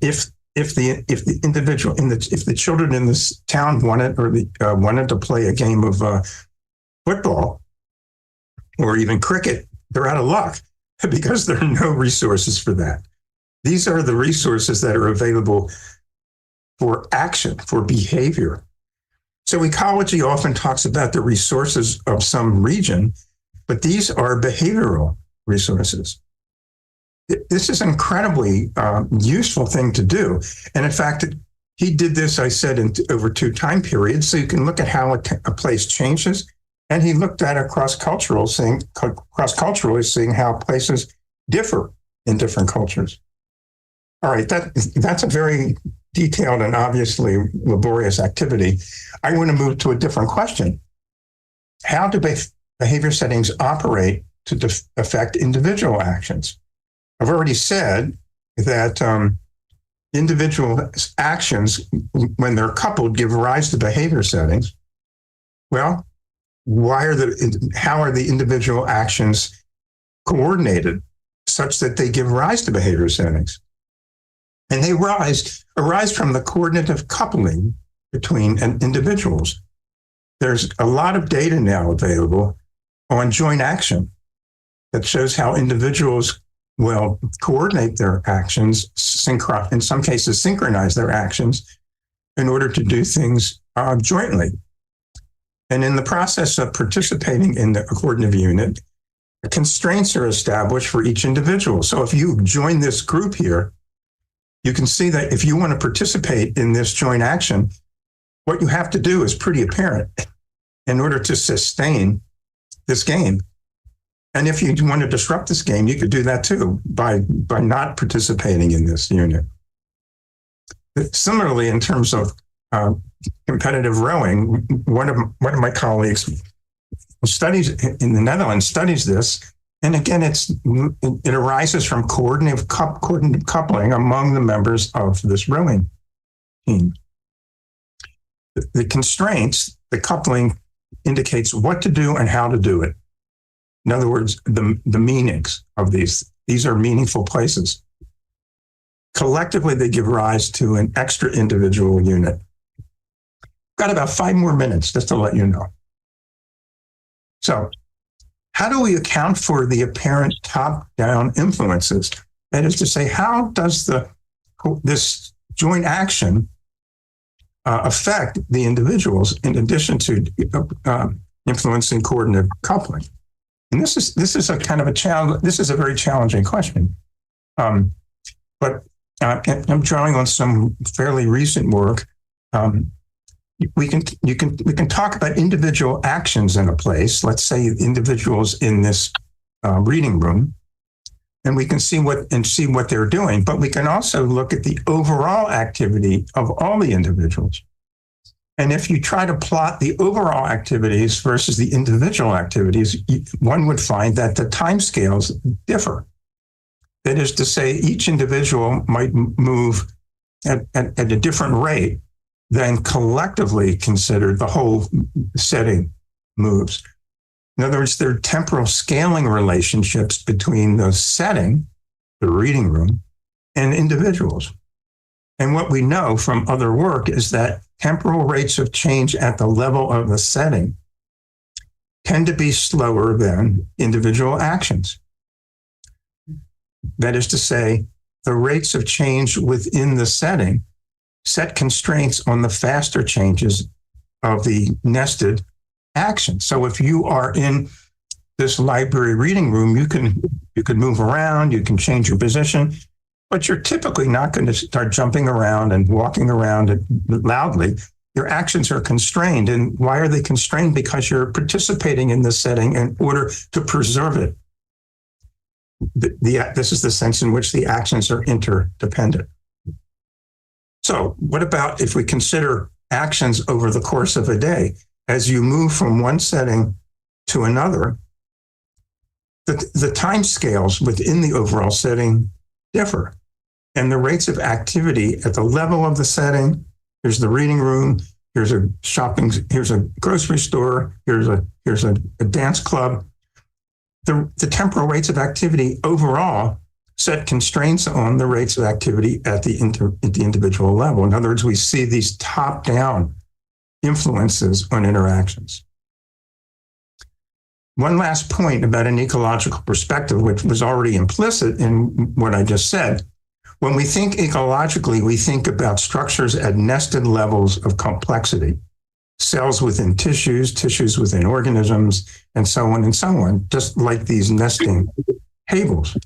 [SPEAKER 2] If the individual if the children in this town wanted to play a game of football or even cricket, they're out of luck because there are no resources for that. These are the resources that are available for action, for behavior. So ecology often talks about the resources of some region, but these are behavioral resources. This is an incredibly useful thing to do. And in fact, he did this, I said, over 2 time periods. So you can look at how a place changes. And he looked at it cross-culturally, seeing how places differ in different cultures. All right, that's a very detailed and obviously laborious activity. I want to move to a different question. How do behavior settings operate to affect individual actions? I've already said that individual actions, when they're coupled, give rise to behavior settings. Well, how are the individual actions coordinated such that they give rise to behavior settings? And they arise from the coordinative coupling between individuals. There's a lot of data now available on joint action that shows how individuals will coordinate their actions, in some cases synchronize their actions in order to do things jointly. And in the process of participating in the coordinative unit, constraints are established for each individual. So if you join this group here, you can see that if you want to participate in this joint action, what you have to do is pretty apparent in order to sustain this game. And if you want to disrupt this game, you could do that too by not participating in this unit. Similarly, in terms of competitive rowing, one of my colleagues studies in the Netherlands studies this, And again, it arises from coordinative coupling among the members of this rowing team. The constraints, the coupling indicates what to do and how to do it. In other words, the meanings of these are meaningful places. Collectively, they give rise to an extra individual unit. Got about 5 more minutes just to let you know. So, how do we account for the apparent top-down influences? That is to say, how does this joint action affect the individuals in addition to influencing coordinative coupling? And this is a kind of a challenge. This is a very challenging question. But I'm drawing on some fairly recent work. We can talk about individual actions in a place. Let's say individuals in this reading room, and we can see what they're doing. But we can also look at the overall activity of all the individuals. And if you try to plot the overall activities versus the individual activities, one would find that the timescales differ. That is to say, each individual might move at a different rate than collectively considered the whole setting moves. In other words, there are temporal scaling relationships between the setting, the reading room, and individuals. And what we know from other work is that temporal rates of change at the level of the setting tend to be slower than individual actions. That is to say, the rates of change within the setting set constraints on the faster changes of the nested action. So if you are in this library reading room, you can move around, you can change your position, but you're typically not going to start jumping around and walking around loudly. Your actions are constrained. And why are they constrained? Because you're participating in the setting in order to preserve it. This is the sense in which the actions are interdependent. So what about if we consider actions over the course of a day? As you move from one setting to another, the time scales within the overall setting differ. And the rates of activity at the level of the setting, here's the reading room, here's a grocery store, here's a dance club. The temporal rates of activity overall set constraints on the rates of activity at the individual level. In other words, we see these top-down influences on interactions. One last point about an ecological perspective, which was already implicit in what I just said. When we think ecologically, we think about structures at nested levels of complexity. Cells within tissues, tissues within organisms, and so on, just like these nesting tables.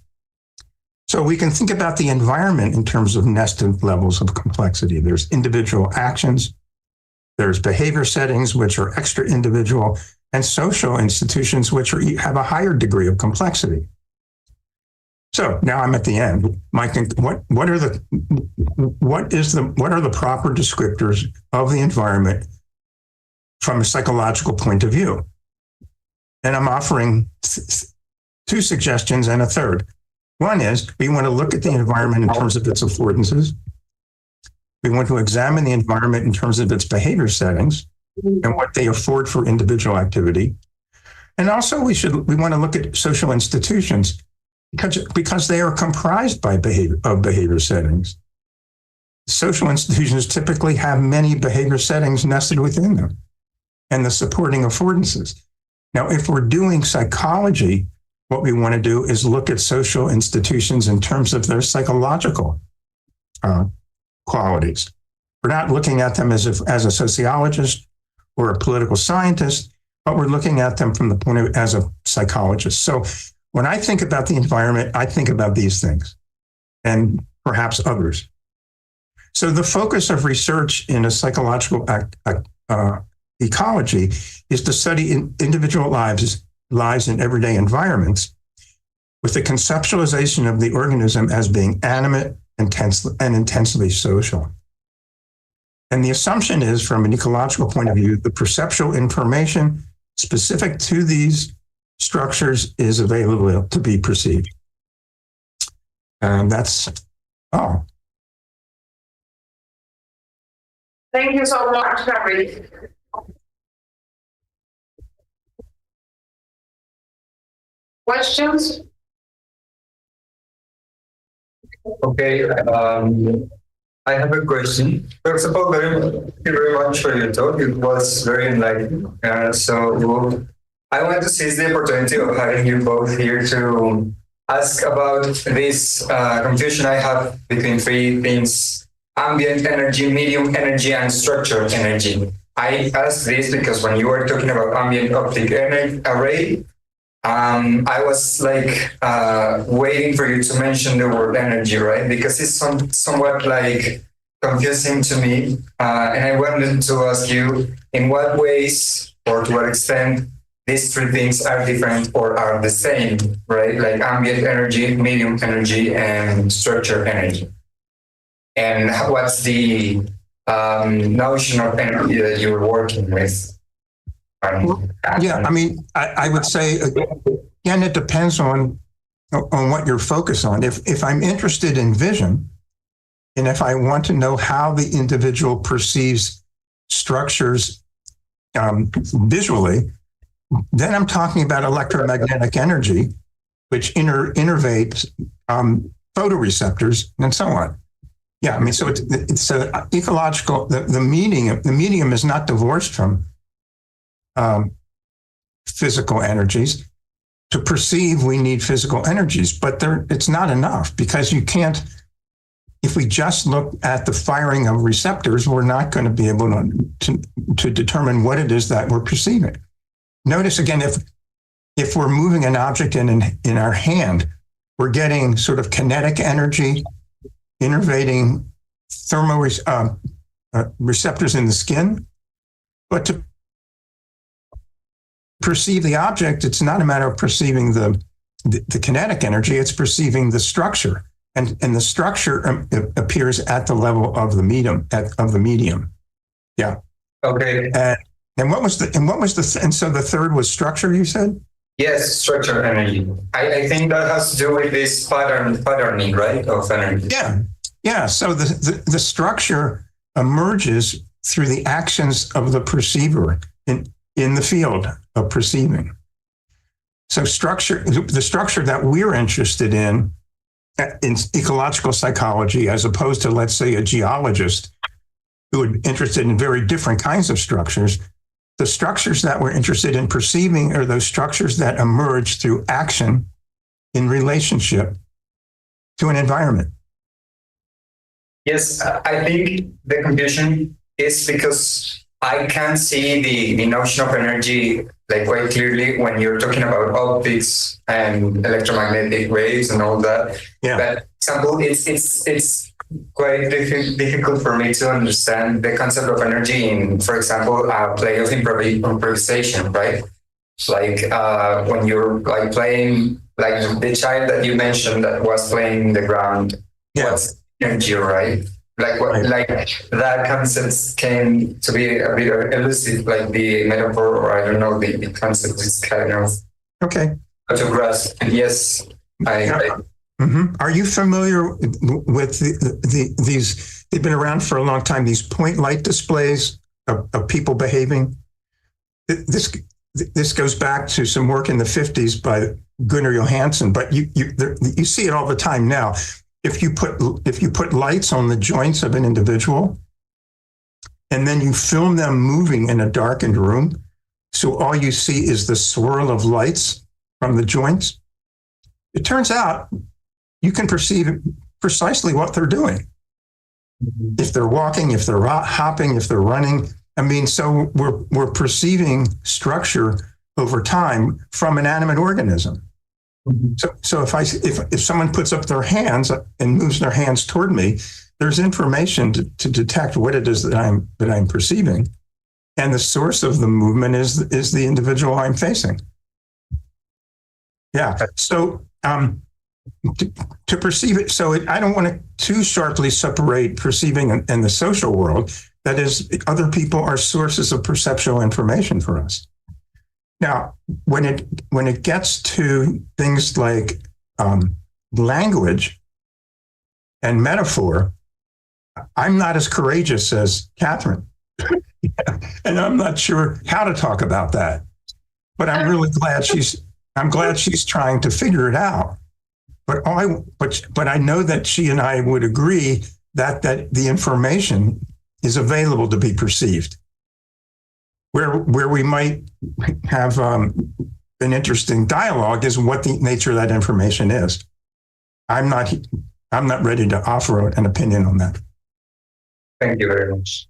[SPEAKER 2] So we can think about the environment in terms of nested levels of complexity. There's individual actions, there's behavior settings, which are extra individual, and social institutions, which have a higher degree of complexity. So now I'm at the end. Mike, what are the proper descriptors of the environment from a psychological point of view? And I'm offering 2 suggestions and a third. One is we want to look at the environment in terms of its affordances. We want to examine the environment in terms of its behavior settings and what they afford for individual activity. And also we want to look at social institutions because they are comprised by behavior settings. Social institutions typically have many behavior settings nested within them and the supporting affordances. Now, if we're doing psychology, what we want to do is look at social institutions in terms of their psychological qualities. We're not looking at them as a sociologist or a political scientist, but we're looking at them from the point of as a psychologist. So when I think about the environment, I think about these things and perhaps others. So the focus of research in a psychological ecology is to study individual lives in everyday environments with the conceptualization of the organism as being animate, and intensely social. And the assumption is, from an ecological point of view, the perceptual information specific to these structures is available to be perceived. And that's all.
[SPEAKER 1] Thank you so much, Harry. Questions?
[SPEAKER 3] Okay, I have a question. First of all, thank you very much for your talk. It was very enlightening. So I want to seize the opportunity of having you both here to ask about this confusion I have between three things: ambient energy, medium energy, and structured energy. I ask this because when you were talking about ambient optic array, I was like waiting for you to mention the word energy, right? Because it's somewhat like confusing to me. And I wanted to ask you in what ways or to what extent these three things are different or are the same, right? Like ambient energy, medium energy, and structured energy. And what's the notion of energy that you're working with?
[SPEAKER 2] Yeah, I mean, I would say, again, it depends on what you're focused on. If I'm interested in vision, and if I want to know how the individual perceives structures visually, then I'm talking about electromagnetic energy, which innervates photoreceptors and so on. Yeah, I mean, so it's a ecological, the medium is not divorced from physical energies. To perceive, we need physical energies, but it's not enough, because you can't, if we just look at the firing of receptors, we're not going to be able to determine what it is that we're perceiving. Notice again, if we're moving an object in our hand, we're getting sort of kinetic energy innervating receptors in the skin. But to perceive the object, it's not a matter of perceiving the kinetic energy, it's perceiving the structure. And the structure appears at the level of the medium. Yeah.
[SPEAKER 3] Okay.
[SPEAKER 2] And so the third was structure, you said?
[SPEAKER 3] Yes, structured energy. I think that has to do with this patterning, right, of energy.
[SPEAKER 2] Yeah. So the structure emerges through the actions of the perceiver in the field of perceiving. So the structure that we're interested in ecological psychology, as opposed to, let's say, a geologist who are interested in very different kinds of structures, the structures that we're interested in perceiving are those structures that emerge through action in relationship to an environment.
[SPEAKER 3] Yes, I think the confusion is because I can see the notion of energy like quite clearly when you're talking about optics and electromagnetic waves and all that.
[SPEAKER 2] Yeah.
[SPEAKER 3] But for example, it's quite difficult for me to understand the concept of energy in, for example, a play of improvisation, right? Like when you're like playing, like the child that you mentioned that was playing in the ground, what's energy, right? Like what, right. Like that concept came to be a bit elusive, like the metaphor, or I don't know, the concept is kind of
[SPEAKER 2] okay
[SPEAKER 3] to grasp. Yes,
[SPEAKER 2] Mm-hmm. Are you familiar with these? They've been around for a long time. These point light displays of people behaving. This goes back to some work in the 50s by Gunnar Johansson, but you see it all the time now. If you put lights on the joints of an individual, and then you film them moving in a darkened room, so all you see is the swirl of lights from the joints, it turns out you can perceive precisely what they're doing. Mm-hmm. If they're walking, if they're hopping, if they're running. I mean, so we're perceiving structure over time from an animate organism. Mm-hmm. So if someone puts up their hands and moves their hands toward me, there's information to detect what it is that I'm perceiving, and the source of the movement is the individual I'm facing. Yeah. So to perceive it, so I don't want to too sharply separate perceiving and the social world. That is, other people are sources of perceptual information for us. Now, when it gets to things like language and metaphor, I'm not as courageous as Catherine, and I'm not sure how to talk about that. But I'm really glad she's trying to figure it out. But I know that she and I would agree that the information is available to be perceived. Where we might have an interesting dialogue is what the nature of that information is. I'm not ready to offer an opinion on that.
[SPEAKER 3] Thank you very much.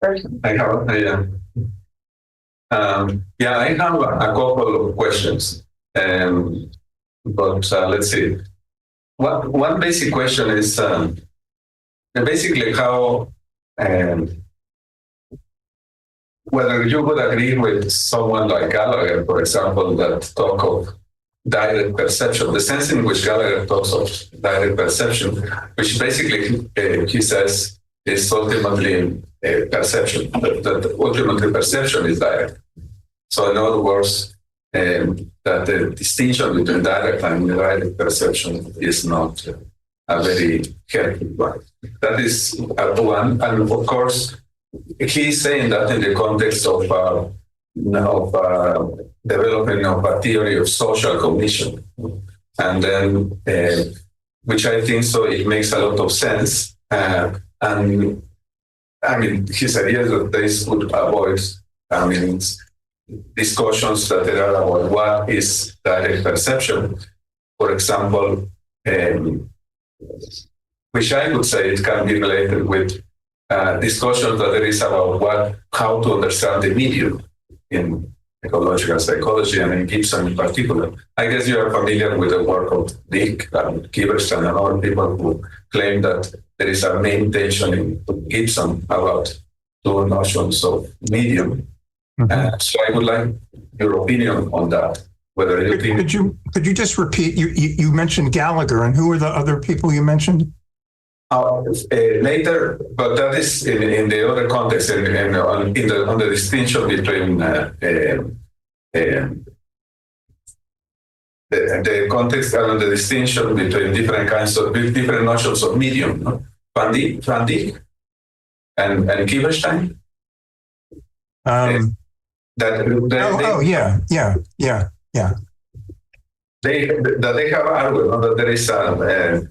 [SPEAKER 3] I have a couple of questions, but let's see. One basic question is basically how, whether you would agree with someone like Gallagher, for example, that talk of direct perception, the sense in which Gallagher talks of direct perception, which basically he says is ultimately perception, that ultimately perception is direct. So in other words, that the distinction between direct and indirect perception is not a very helpful one. That is one, and of course, he's saying that in the context of developing of a theory of social cognition, and then which I think so it makes a lot of sense. And I mean, his idea that this would avoid, discussions that there are about what is direct perception. For example, which I would say it can be related with discussions that there is about how to understand the medium in ecological psychology and in Gibson in particular. I guess you are familiar with the work of Dick and Giverson and other people who claim that there is a main tension in Gibson about two notions of medium. So I would like your opinion on that. Whether you think
[SPEAKER 2] could you just repeat? You mentioned Gallagher, and who are the other people you mentioned?
[SPEAKER 3] Later, but that is in the other context, on the distinction between the context and the distinction between different notions of medium, no? Van Dijk and Giverstein.
[SPEAKER 2] Yeah.
[SPEAKER 3] They have argued that there is that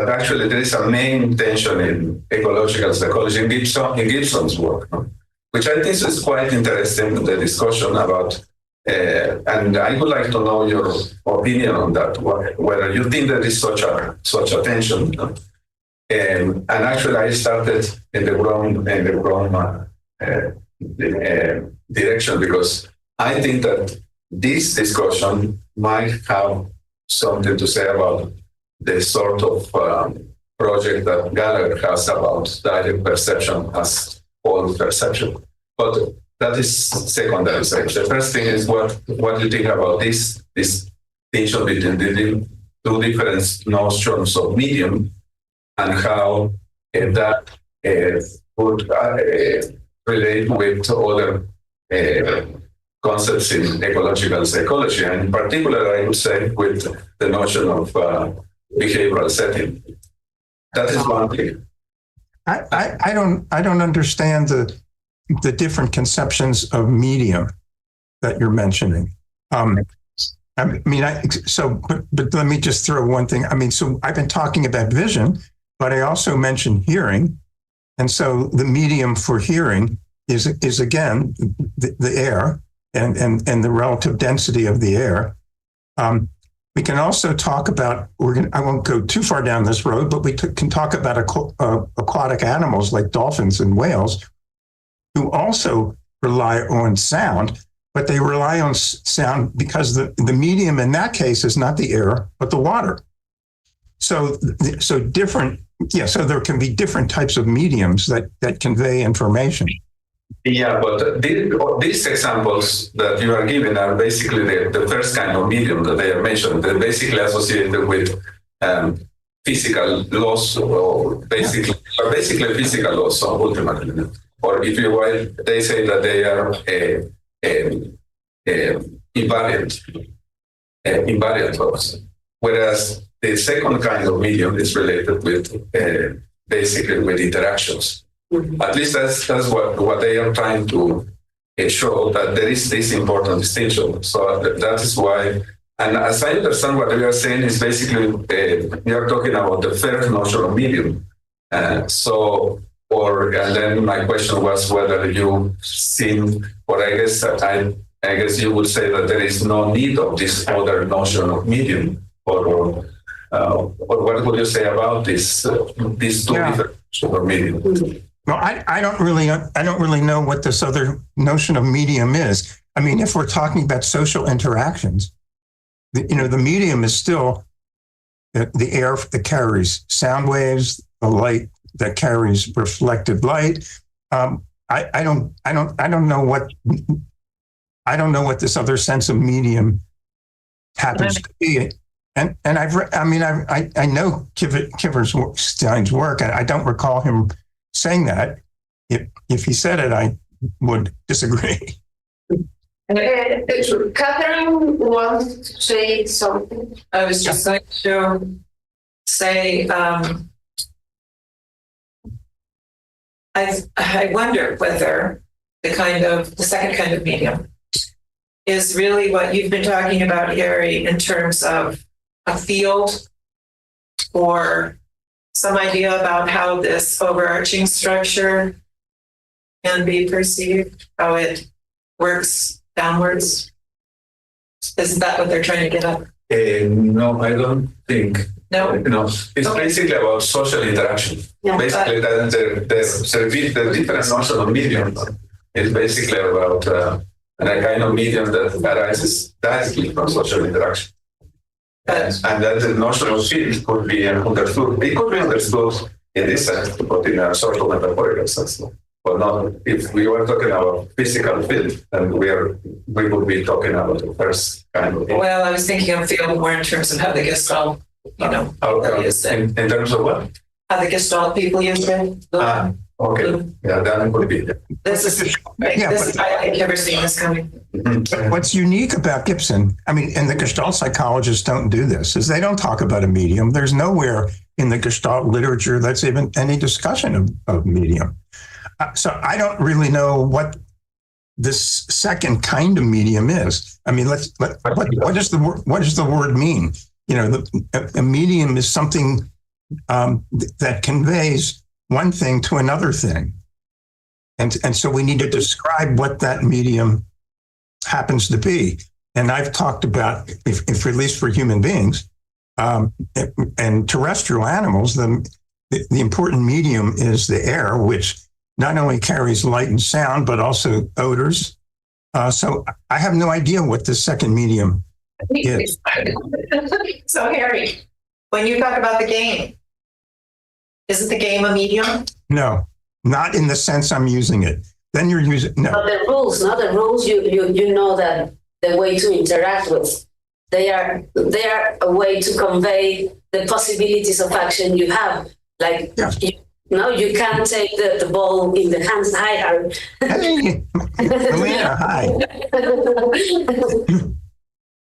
[SPEAKER 3] actually there is a main tension in ecological psychology in Gibson's work, no? Which I think is quite interesting, the discussion about, and I would like to know your opinion on that, whether you think there is such a tension. No? And actually, I started in the wrong direction, because I think that this discussion might have something to say about the sort of project that Gallagher has about direct perception as all perception. But that is secondary. The first thing is what you think about this tension between the two different notions of medium, and how that would relate with other concepts in ecological psychology, and in particular, I would say, with the notion of behavioral setting. That is one thing.
[SPEAKER 2] I don't understand the different conceptions of medium that you're mentioning. But let me just throw one thing. So I've been talking about vision, but I also mentioned hearing, and so the medium for hearing is again the air and the relative density of the air. We can also talk about, I won't go too far down this road, but we can talk about aquatic animals like dolphins and whales, who also rely on sound, but they rely on sound because the medium in that case is not the air, but the water. So there can be different types of mediums that convey information.
[SPEAKER 3] Yeah, but these examples that you are giving are basically the first kind of medium that they are mentioned. They're basically associated with physical laws, or basically physical laws, ultimately.
[SPEAKER 4] or if you will, they say that they are invariant laws. Whereas the second kind of medium is related with basically with interactions. At least that's what they are trying to show, that there is this important distinction. So that is why, and as I understand what we are saying is basically we are talking about the first notion of medium. And then my question was whether you seen, or I guess you would say that there is no need of this other notion of medium, or what would you say about these two different notions of medium?
[SPEAKER 2] Well, I don't really know what this other notion of medium is. I mean, if we're talking about social interactions, the medium is still the air that carries sound waves, the light that carries reflected light. I don't know what this other sense of medium happens to be. And I know Kiverstein's work, and I don't recall him saying that. If he said it, I would disagree.
[SPEAKER 1] Catherine wants to say something.
[SPEAKER 5] I was just going to say, I wonder whether the second kind of medium is really what you've been talking about, Harry, in terms of a field or some idea about how this overarching structure can be perceived, how it works downwards. Isn't that what they're trying to get at?
[SPEAKER 4] No, I don't think.
[SPEAKER 5] No?
[SPEAKER 4] It's basically about social interaction.
[SPEAKER 5] Yeah,
[SPEAKER 4] basically, the different notion of medium is basically about a kind of medium that arises directly from social interaction. And that the notion of field could be understood. It could be understood in this sense, but in a sort of metaphorical sense. But not if we were talking about physical field, then we would be talking about the first kind of.
[SPEAKER 5] Well, I was thinking of field more in terms of how the Gestalt, use it.
[SPEAKER 4] In terms of what?
[SPEAKER 5] How the Gestalt people use it.
[SPEAKER 4] Okay. Yeah, that could be.
[SPEAKER 5] This is I think never seen this coming.
[SPEAKER 2] What's unique about Gibson, and the Gestalt psychologists don't do this, is they don't talk about a medium. There's nowhere in the Gestalt literature that's even any discussion of medium. So I don't really know what this second kind of medium is. What does the word mean? A medium is something that conveys one thing to another thing. And so we need to describe what that medium happens to be. And I've talked about, if at least for human beings and terrestrial animals, the important medium is the air, which not only carries light and sound, but also odors. So I have no idea what this second medium is.
[SPEAKER 5] So Harry, when you talk about the game, isn't the game a medium?
[SPEAKER 2] No, not in the sense I'm using it. Then you're using, no.
[SPEAKER 6] But the rules, you know that the way to interact with, they are a way to convey the possibilities of action you have. Like, yeah. You can't take the ball in the hands. Hi, Harry.
[SPEAKER 2] Hey, Melina, hi.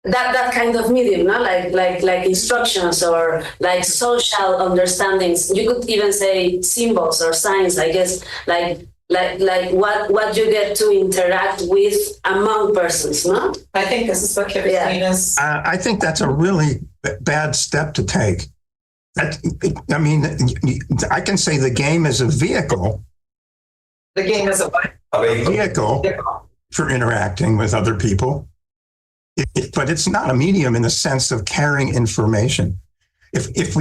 [SPEAKER 6] that kind of medium, no? like instructions or like social understandings. You could even say symbols or signs, I guess, like what you get to interact with among persons, no?
[SPEAKER 5] I think this is what Kiverstein is.
[SPEAKER 2] I think that's a really bad step to take. I can say the game is a vehicle.
[SPEAKER 5] The game is a what?
[SPEAKER 2] A vehicle for interacting with other people. But it's not a medium in the sense of carrying information. If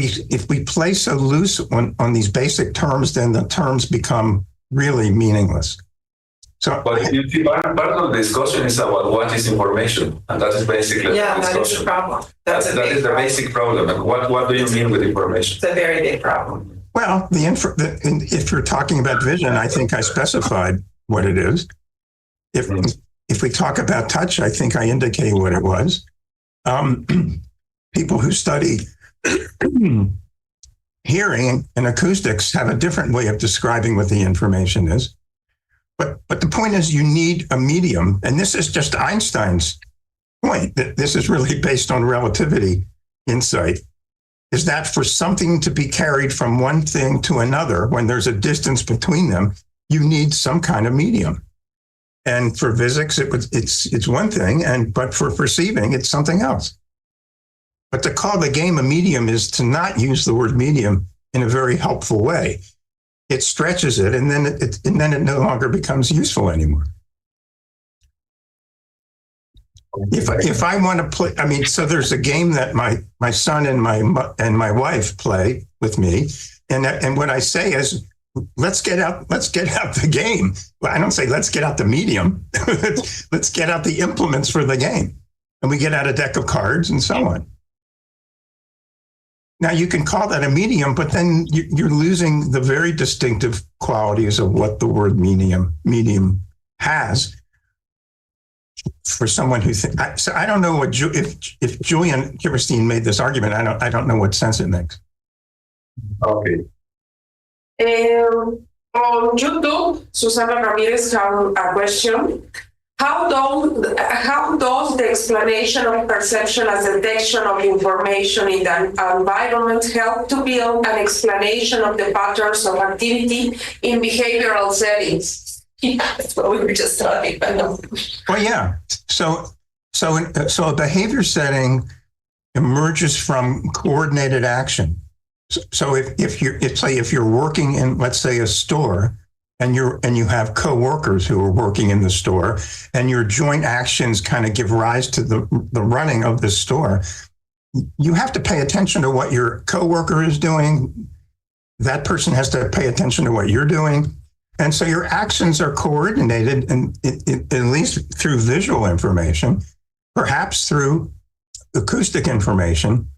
[SPEAKER 2] we play so loose on these basic terms, then the terms become really meaningless. So,
[SPEAKER 4] but you see, part of the discussion is about what is information, and that is basically the discussion.
[SPEAKER 5] That is the problem.
[SPEAKER 4] That is the basic problem. And what do you mean with information?
[SPEAKER 5] It's a very big problem.
[SPEAKER 2] Well, if you're talking about vision, I think I specified what it is. If we talk about touch, I think I indicate what it was. People who study hearing and acoustics have a different way of describing what the information is. But the point is you need a medium, and this is just Einstein's point, that this is really based on relativity insight, is that for something to be carried from one thing to another, when there's a distance between them, you need some kind of medium. And for physics, it's one thing, but for perceiving, it's something else. But to call the game a medium is to not use the word medium in a very helpful way. It stretches it, and then it no longer becomes useful anymore. If I want to play, I mean, so there's a game that my son and my wife play with me, and what I say is, let's get out the game. Well, I don't say let's get out the medium. Let's get out the implements for the game, and we get out a deck of cards and so on. Now, you can call that a medium, but then you're losing the very distinctive qualities of what the word medium has for someone who thinks. So I don't know what if Julian Kirstein made this argument. I don't know what sense it makes.
[SPEAKER 3] Okay.
[SPEAKER 1] On YouTube, Susana Ramirez has a question. How does the explanation of perception as detection of information in the environment help to build an explanation of the patterns of activity in behavioral settings? That's what we were just talking about.
[SPEAKER 2] Well, yeah. So a behavior setting emerges from coordinated action. So if you're working in, let's say, a store, and you have coworkers who are working in the store, and your joint actions kind of give rise to the running of the store, you have to pay attention to what your coworker is doing. That person has to pay attention to what you're doing. And so your actions are coordinated, and at least through visual information, perhaps through acoustic information.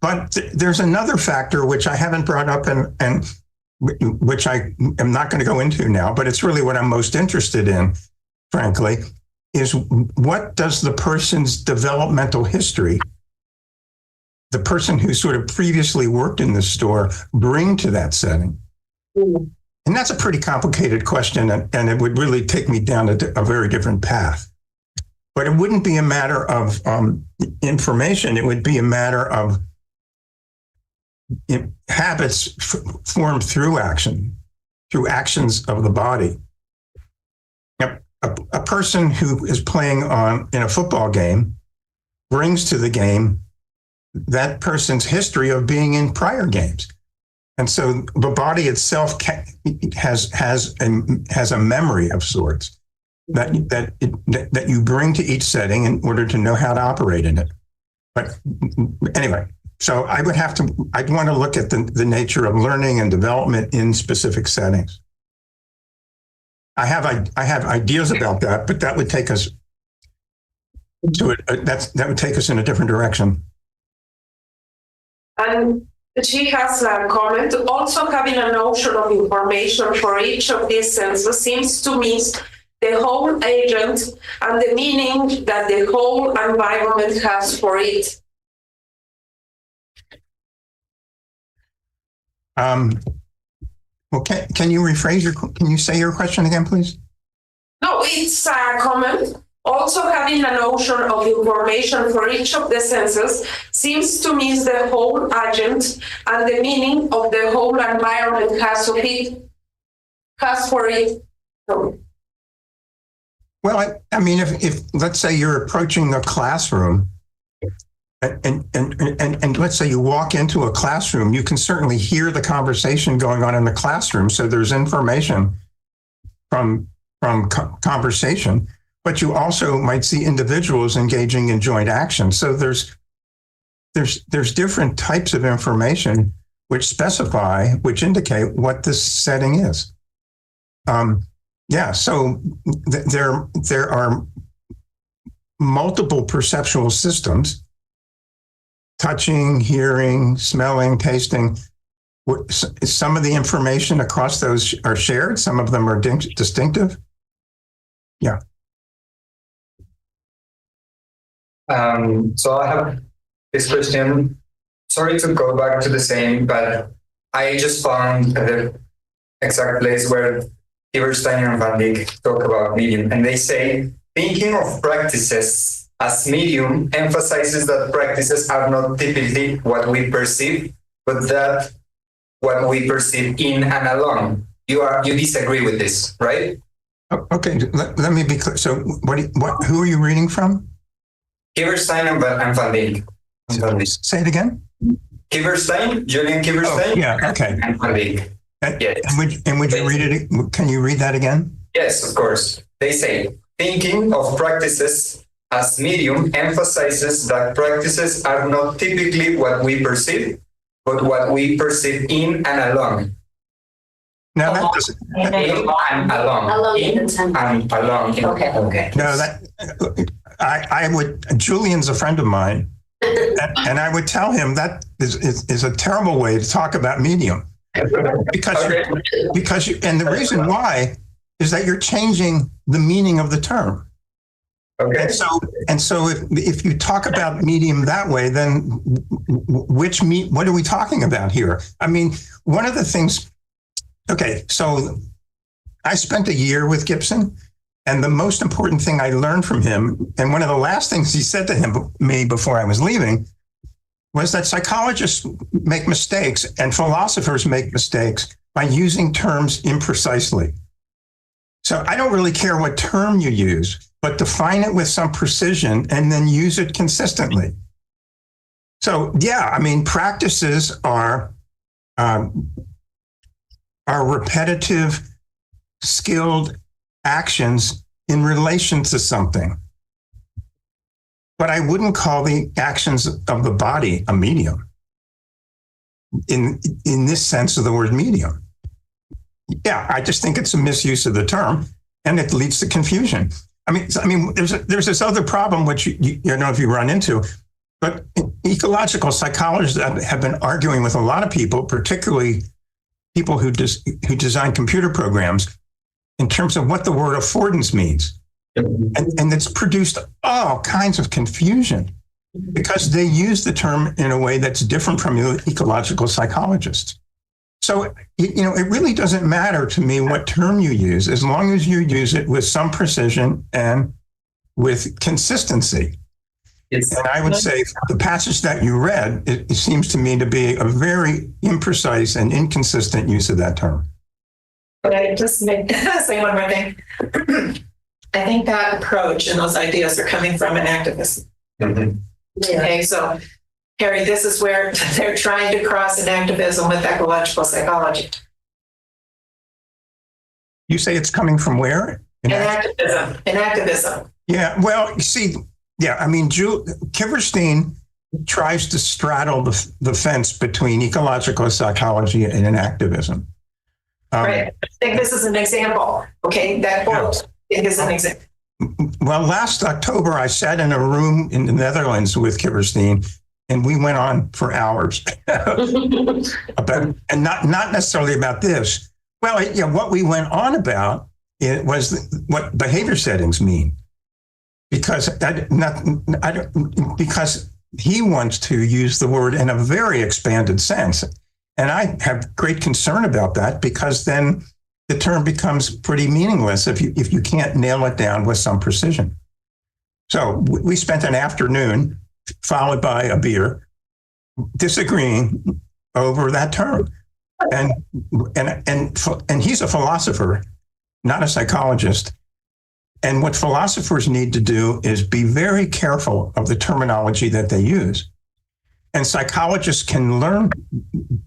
[SPEAKER 2] But there's another factor which I haven't brought up and which I am not going to go into now, but it's really what I'm most interested in, frankly, is what does the person's developmental history, the person who sort of previously worked in the store, bring to that setting? And that's a pretty complicated question, and it would really take me down a very different path. But it wouldn't be a matter of information. It would be a matter of habits formed through actions of the body. A person who is playing in a football game brings to the game that person's history of being in prior games. And so the body itself has a memory of sorts that you bring to each setting in order to know how to operate in it. But anyway, so I'd want to look at the nature of learning and development in specific settings. I have ideas about that, but that would take us to it. That would take us in a different direction.
[SPEAKER 1] And she has a comment. Also, having a notion of information for each of these senses seems to miss the whole agent and the meaning that the whole environment has for it.
[SPEAKER 2] Well, can you can you say your question again, please?
[SPEAKER 1] No, it's a comment. Also, having a notion of information for each of the senses seems to miss the whole agent and the meaning of the whole environment has for it. So.
[SPEAKER 2] Well, I mean, if let's say you're approaching a classroom, and let's say you walk into a classroom, you can certainly hear the conversation going on in the classroom. So there's information from conversation, but you also might see individuals engaging in joint action. So there's different types of information which indicate what this setting is. So there are multiple perceptual systems. Touching, hearing, smelling, tasting. Some of the information across those are shared. Some of them are distinctive. Yeah.
[SPEAKER 3] So I have this question. Sorry to go back to the same, but I just found the exact place where Eberstein and Van Dijk talk about medium, and they say thinking of practices as medium emphasizes that practices are not typically what we perceive, but that what we perceive in and along. You disagree with this, right?
[SPEAKER 2] Okay, let me be clear. So who are you reading from?
[SPEAKER 3] Kiverstein and Van Dijk.
[SPEAKER 2] Say it again.
[SPEAKER 3] Kiverstein, Julian Kiverstein.
[SPEAKER 2] Oh, yeah, okay.
[SPEAKER 3] And Van Dijk. Yes.
[SPEAKER 2] And would you read it? Can you read that again?
[SPEAKER 3] Yes, of course. They say, thinking of practices as medium emphasizes that practices are not typically what we perceive, but what we perceive in and along.
[SPEAKER 2] Now that doesn't.
[SPEAKER 3] In and along.
[SPEAKER 6] Along
[SPEAKER 3] In
[SPEAKER 6] in the time.
[SPEAKER 3] and along.
[SPEAKER 5] Okay.
[SPEAKER 2] No, that I would. Julian's a friend of mine, and I would tell him that is a terrible way to talk about medium, because and the reason why is that you're changing the meaning of the term.
[SPEAKER 3] Okay.
[SPEAKER 2] And so if you talk about medium that way, then what are we talking about here? I mean, one of the things. Okay, so I spent a year with Gibson, and the most important thing I learned from him, and one of the last things he said to me before I was leaving, was that psychologists make mistakes and philosophers make mistakes by using terms imprecisely. So I don't really care what term you use, but define it with some precision and then use it consistently. So yeah, I mean, practices are repetitive, skilled actions in relation to something. But I wouldn't call the actions of the body a medium in this sense of the word medium. Yeah, I just think it's a misuse of the term, and it leads to confusion. I mean, there's this other problem which you know if you run into, but ecological psychologists have been arguing with a lot of people, particularly people who design computer programs, in terms of what the word affordance means. And it's produced all kinds of confusion because they use the term in a way that's different from ecological psychologists. So, you know, it really doesn't matter to me what term you use, as long as you use it with some precision and with consistency. And I would say the passage that you read, it seems to me to be a very imprecise and inconsistent use of that term.
[SPEAKER 5] But I just say one more thing. I think that approach and those ideas are coming from an activist.
[SPEAKER 3] Mm-hmm.
[SPEAKER 6] Yeah.
[SPEAKER 5] Okay, so Harry, this is where they're trying to cross an activism with ecological psychology.
[SPEAKER 2] You say it's coming from where?
[SPEAKER 5] An activism.
[SPEAKER 2] Yeah, well, you see, yeah, I mean, Kiverstein tries to straddle the fence between ecological psychology and an activism.
[SPEAKER 5] Right. I think this is an example. Okay, that quote is an example.
[SPEAKER 2] Well, last October, I sat in a room in the Netherlands with Kiverstein, and we went on for hours about, and not necessarily about this. Well, what we went on about it was what behavior settings mean, because because he wants to use the word in a very expanded sense, and I have great concern about that because then the term becomes pretty meaningless if you can't nail it down with some precision. So we spent an afternoon followed by a beer disagreeing over that term. And he's a philosopher, not a psychologist. And what philosophers need to do is be very careful of the terminology that they use. And psychologists can learn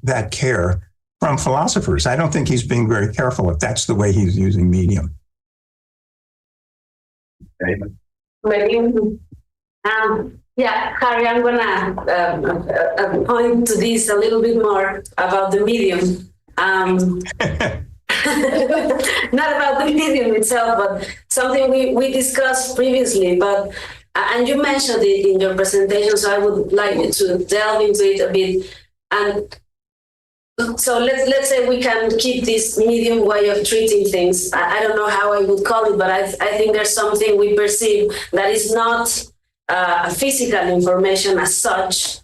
[SPEAKER 2] that care from philosophers. I don't think he's being very careful if that's the way he's using medium.
[SPEAKER 6] Yeah, Harry, I'm gonna point to this a little bit more about the medium. Not about the medium itself, but something we discussed previously. But and you mentioned it in your presentation, so I would like you to delve into it a bit. And so let's say we can keep this medium way of treating things. I don't know how I would call it, but I think there's something we perceive that is not physical information as such,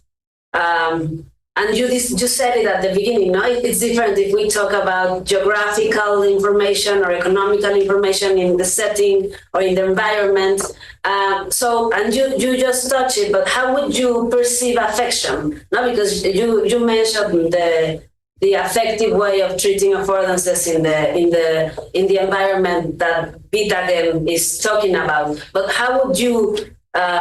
[SPEAKER 6] and and you said it at the beginning, no? It's different if we talk about geographical information or economical information in the setting or in the environment. And you just touched it, but how would you perceive affection? No, because you mentioned the affective way of treating affordances in the environment that Vitagen is talking about. But how would you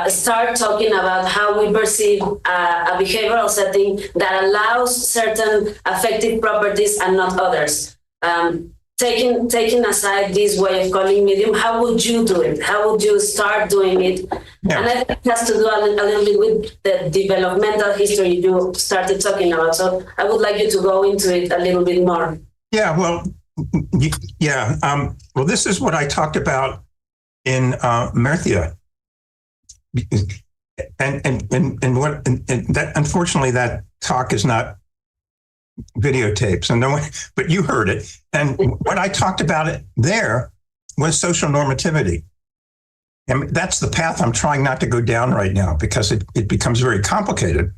[SPEAKER 6] start talking about how we perceive a behavioral setting that allows certain affective properties and not others? Taking aside this way of calling medium, how would you do it? How would you start doing it? Yeah. And I think it has to do a little bit with the developmental history you started talking about. So I would like you to go into it a little bit more.
[SPEAKER 2] Yeah, well, well, this is what I talked about in Murcia. And that, unfortunately, that talk is not videotaped, so no one, but you heard it. And what I talked about it there was social normativity. And that's the path I'm trying not to go down right now because it becomes very complicated.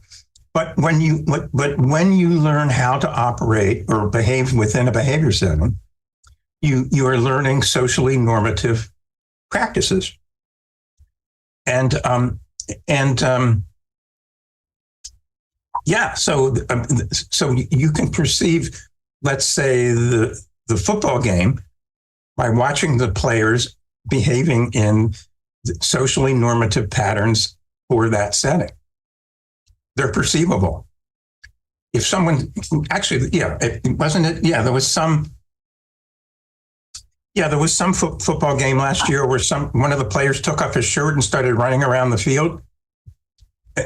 [SPEAKER 2] But when you learn how to operate or behave within a behavior setting, you are learning socially normative practices. And so you can perceive, let's say, the football game by watching the players behaving in socially normative patterns for that setting. They're perceivable. If someone actually, it wasn't it. Yeah, there was some football game last year where one of the players took off his shirt and started running around the field.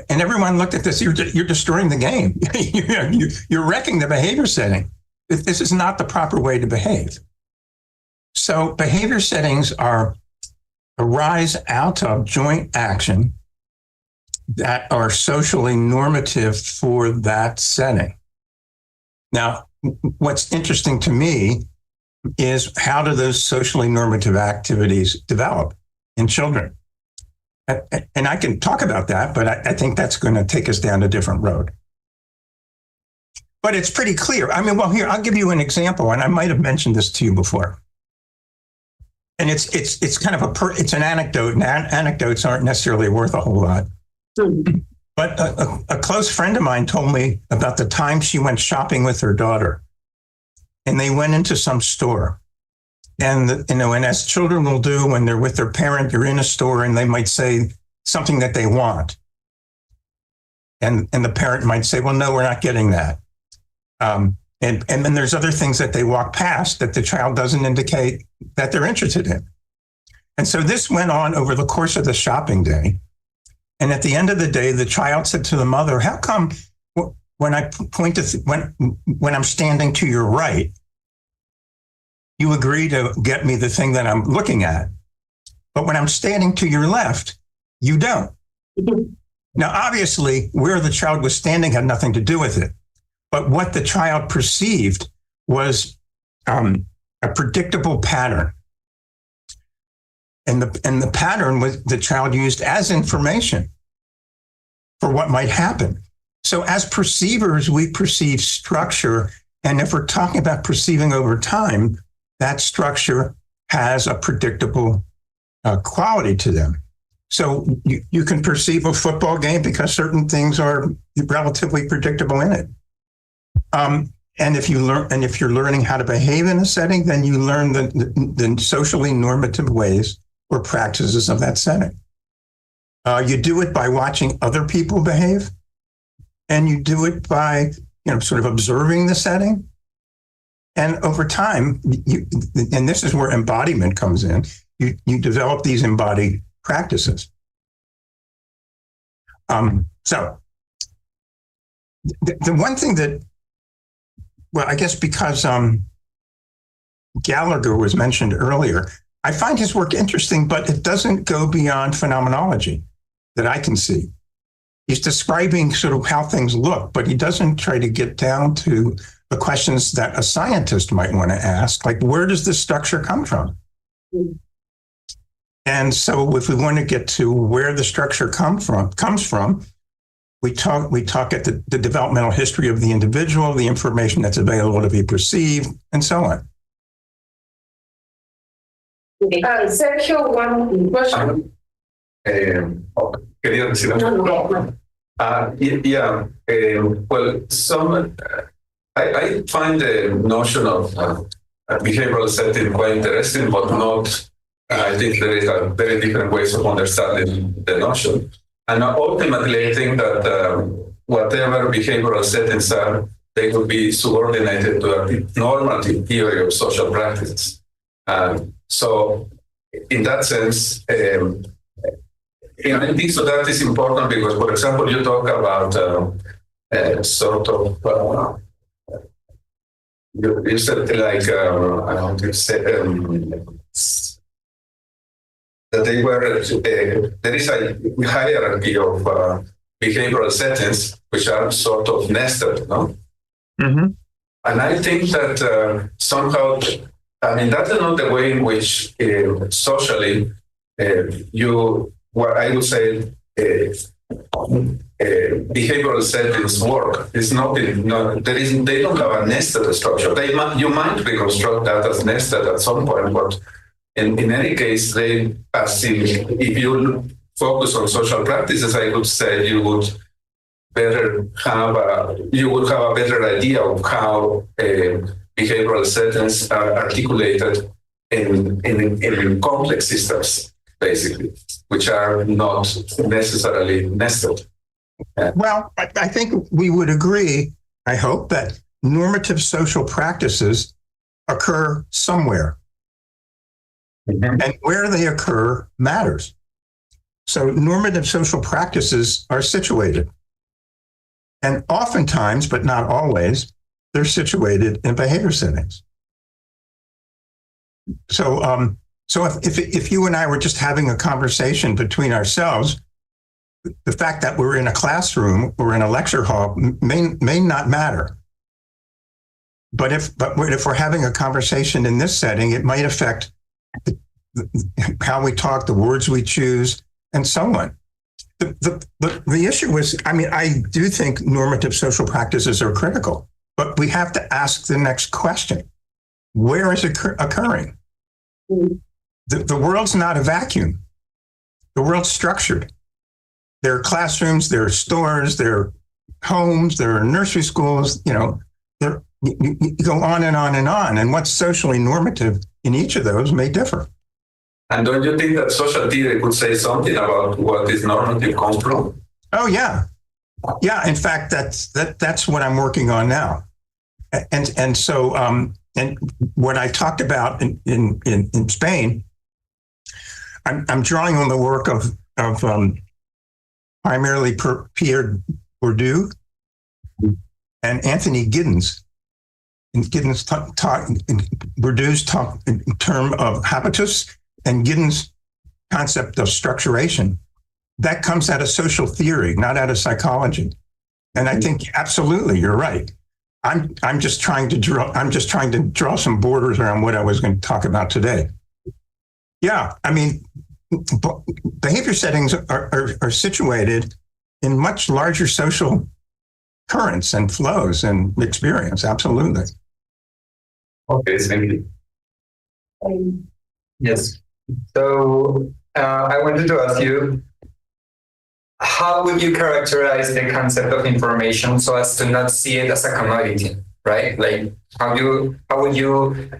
[SPEAKER 2] And everyone looked at this, you're destroying the game. You're wrecking the behavior setting. This is not the proper way to behave. So behavior settings arise out of joint action that are socially normative for that setting. Now, what's interesting to me is how do those socially normative activities develop in children? And I can talk about that, but I think that's going to take us down a different road. But it's pretty clear. I mean, well, here, I'll give you an example, and I might have mentioned this to you before. And it's kind of it's an anecdote, and anecdotes aren't necessarily worth a whole lot. But a close friend of mine told me about the time she went shopping with her daughter, and they went into some store. And, and as children will do when they're with their parent, you're in a store and they might say something that they want. And the parent might say, well, no, we're not getting that. And then there's other things that they walk past that the child doesn't indicate that they're interested in. And so this went on over the course of the shopping day. And at the end of the day, the child said to the mother, how come when I point to, when I'm standing to your right, you agree to get me the thing that I'm looking at. But when I'm standing to your left, you don't. Now, obviously, where the child was standing had nothing to do with it. But what the child perceived was a predictable pattern. And the pattern was the child used as information for what might happen. So as perceivers, we perceive structure. And if we're talking about perceiving over time, that structure has a predictable quality to them. So you can perceive a football game because certain things are relatively predictable in it. And if you're learning how to behave in a setting, then you learn the socially normative ways or practices of that setting. You do it by watching other people behave, and you do it by sort of observing the setting. And over time, and this is where embodiment comes in, you develop these embodied practices. So the one thing that, well, I guess because Gallagher was mentioned earlier, I find his work interesting, but it doesn't go beyond phenomenology that I can see. He's describing sort of how things look, but he doesn't try to get down to the questions that a scientist might want to ask, like where does this structure come from? And so if we want to get to where the structure comes from, We talk at the developmental history of the individual, the information that's available to be perceived, and so on.
[SPEAKER 1] Sergio, one question.
[SPEAKER 4] Quería decir algo. Well, I find the notion of behavioral setting quite interesting, but not. I think there is a very different ways of understanding the notion. And ultimately, I think that whatever behavioral settings are, they could be subordinated to a normative theory of social practices. So, in that sense, I think so that is important because, for example, you talk about sort of. You said like I don't know, that they were there is a hierarchy of behavioral settings which are sort of nested, no?
[SPEAKER 2] Mm-hmm.
[SPEAKER 4] And I think that somehow, I mean, that's not the way in which socially what I would say behavioral settings work. It's not, they don't have a nested structure. You might reconstruct that as nested at some point, but in any case, if you focus on social practices, I would say you would have a better idea of how behavioral settings are articulated in complex systems, basically, which are not necessarily nested.
[SPEAKER 2] Well, I think we would agree, I hope, that normative social practices occur somewhere. Mm-hmm. And where they occur matters. So normative social practices are situated. And oftentimes, but not always, they're situated in behavior settings. So if you and I were just having a conversation between ourselves, the fact that we're in a classroom or in a lecture hall may not matter. But if we're having a conversation in this setting, it might affect how we talk, the words we choose, and so on. The issue is, I mean, I do think normative social practices are critical, but we have to ask the next question. Where is it occurring? The world's not a vacuum. The world's structured. There are classrooms, there are stores, there are homes, there are nursery schools, you go on and on and on. And what's socially normative in each of those may differ.
[SPEAKER 4] And don't you think that social theory could say something about what is normative comes from?
[SPEAKER 2] Oh, yeah. Yeah, in fact, that's what I'm working on now. And so and what I talked about in Spain, I'm drawing on the work of primarily Pierre Bourdieu and Anthony Giddens. And Giddens Bourdieu's term of habitus and Giddens' concept of structuration. That comes out of social theory, not out of psychology. And I think absolutely you're right. I'm just trying to draw some borders around what I was going to talk about today. Yeah, I mean, behavior settings are situated in much larger social currents and flows and experience. Absolutely.
[SPEAKER 3] Okay, thank you. Yes. So I wanted to ask you, how would you characterize the concept of information so as to not see it as a commodity, right? Like, how would you, do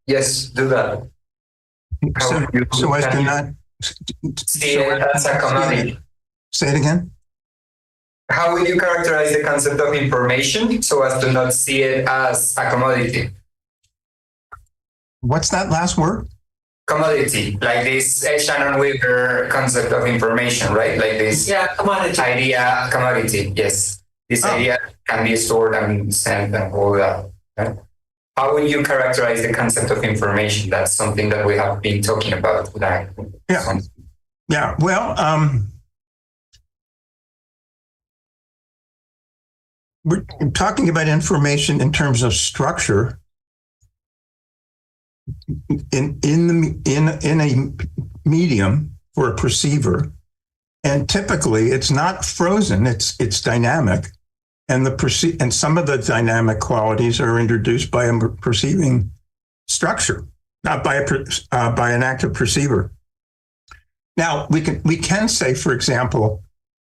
[SPEAKER 3] that?
[SPEAKER 2] So as to not
[SPEAKER 3] see it as a commodity.
[SPEAKER 2] Say it again.
[SPEAKER 3] How would you characterize the concept of information so as to not see it as a commodity?
[SPEAKER 2] What's that last word?
[SPEAKER 3] Commodity, like this Shannon Weaver concept of information, right? Like this
[SPEAKER 5] commodity
[SPEAKER 3] idea, commodity, yes. This idea can be stored and sent and all that. Right? How would you characterize the concept of information? That's something that we have been talking about today.
[SPEAKER 2] Yeah. Well, we're talking about information in terms of structure. In a medium for a perceiver, And typically it's not frozen, it's dynamic. And and some of the dynamic qualities are introduced by a perceiving structure, not by an active perceiver. Now we can say, for example,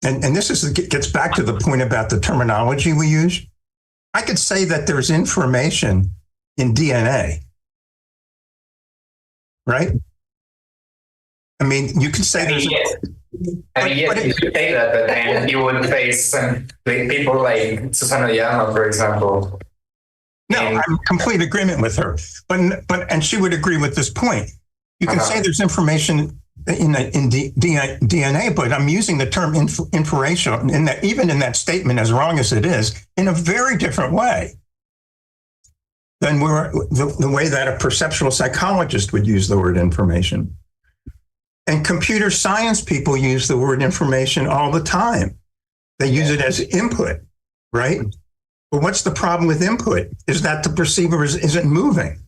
[SPEAKER 2] and this gets back to the point about the terminology we use. I could say that there's information in DNA, right? I mean, you could say there's.
[SPEAKER 3] Yes, you could say that, but then you would face people like Susana Llama, for example.
[SPEAKER 2] No, I'm in complete agreement with her, and she would agree with this point. You can say there's information in DNA, but I'm using the term information in that, even in that statement, as wrong as it is, in a very different way than the way that a perceptual psychologist would use the word information. And computer science people use the word information all the time. They use it as input, right? But what's the problem with input is that the perceiver isn't moving.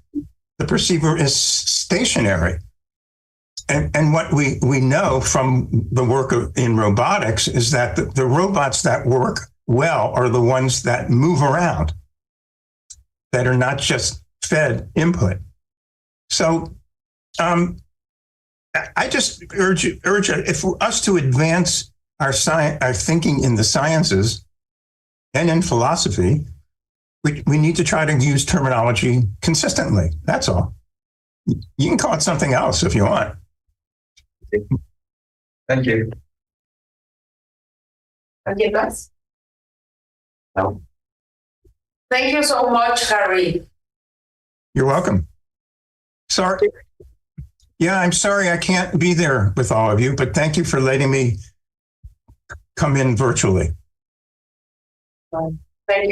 [SPEAKER 2] The perceiver is stationary. And what we know from the work in robotics is that the robots that work well are the ones that move around, that are not just fed input. So I just urge if for us to advance our thinking in the sciences and in philosophy, we need to try to use terminology consistently. That's all. You can call it something else if you want.
[SPEAKER 3] Thank you.
[SPEAKER 1] ¿Alguien más? No. Thank you so much, Harry.
[SPEAKER 2] You're welcome. Sorry. Yeah, I'm sorry I can't be there with all of you, but thank you for letting me come in virtually.
[SPEAKER 1] Bye.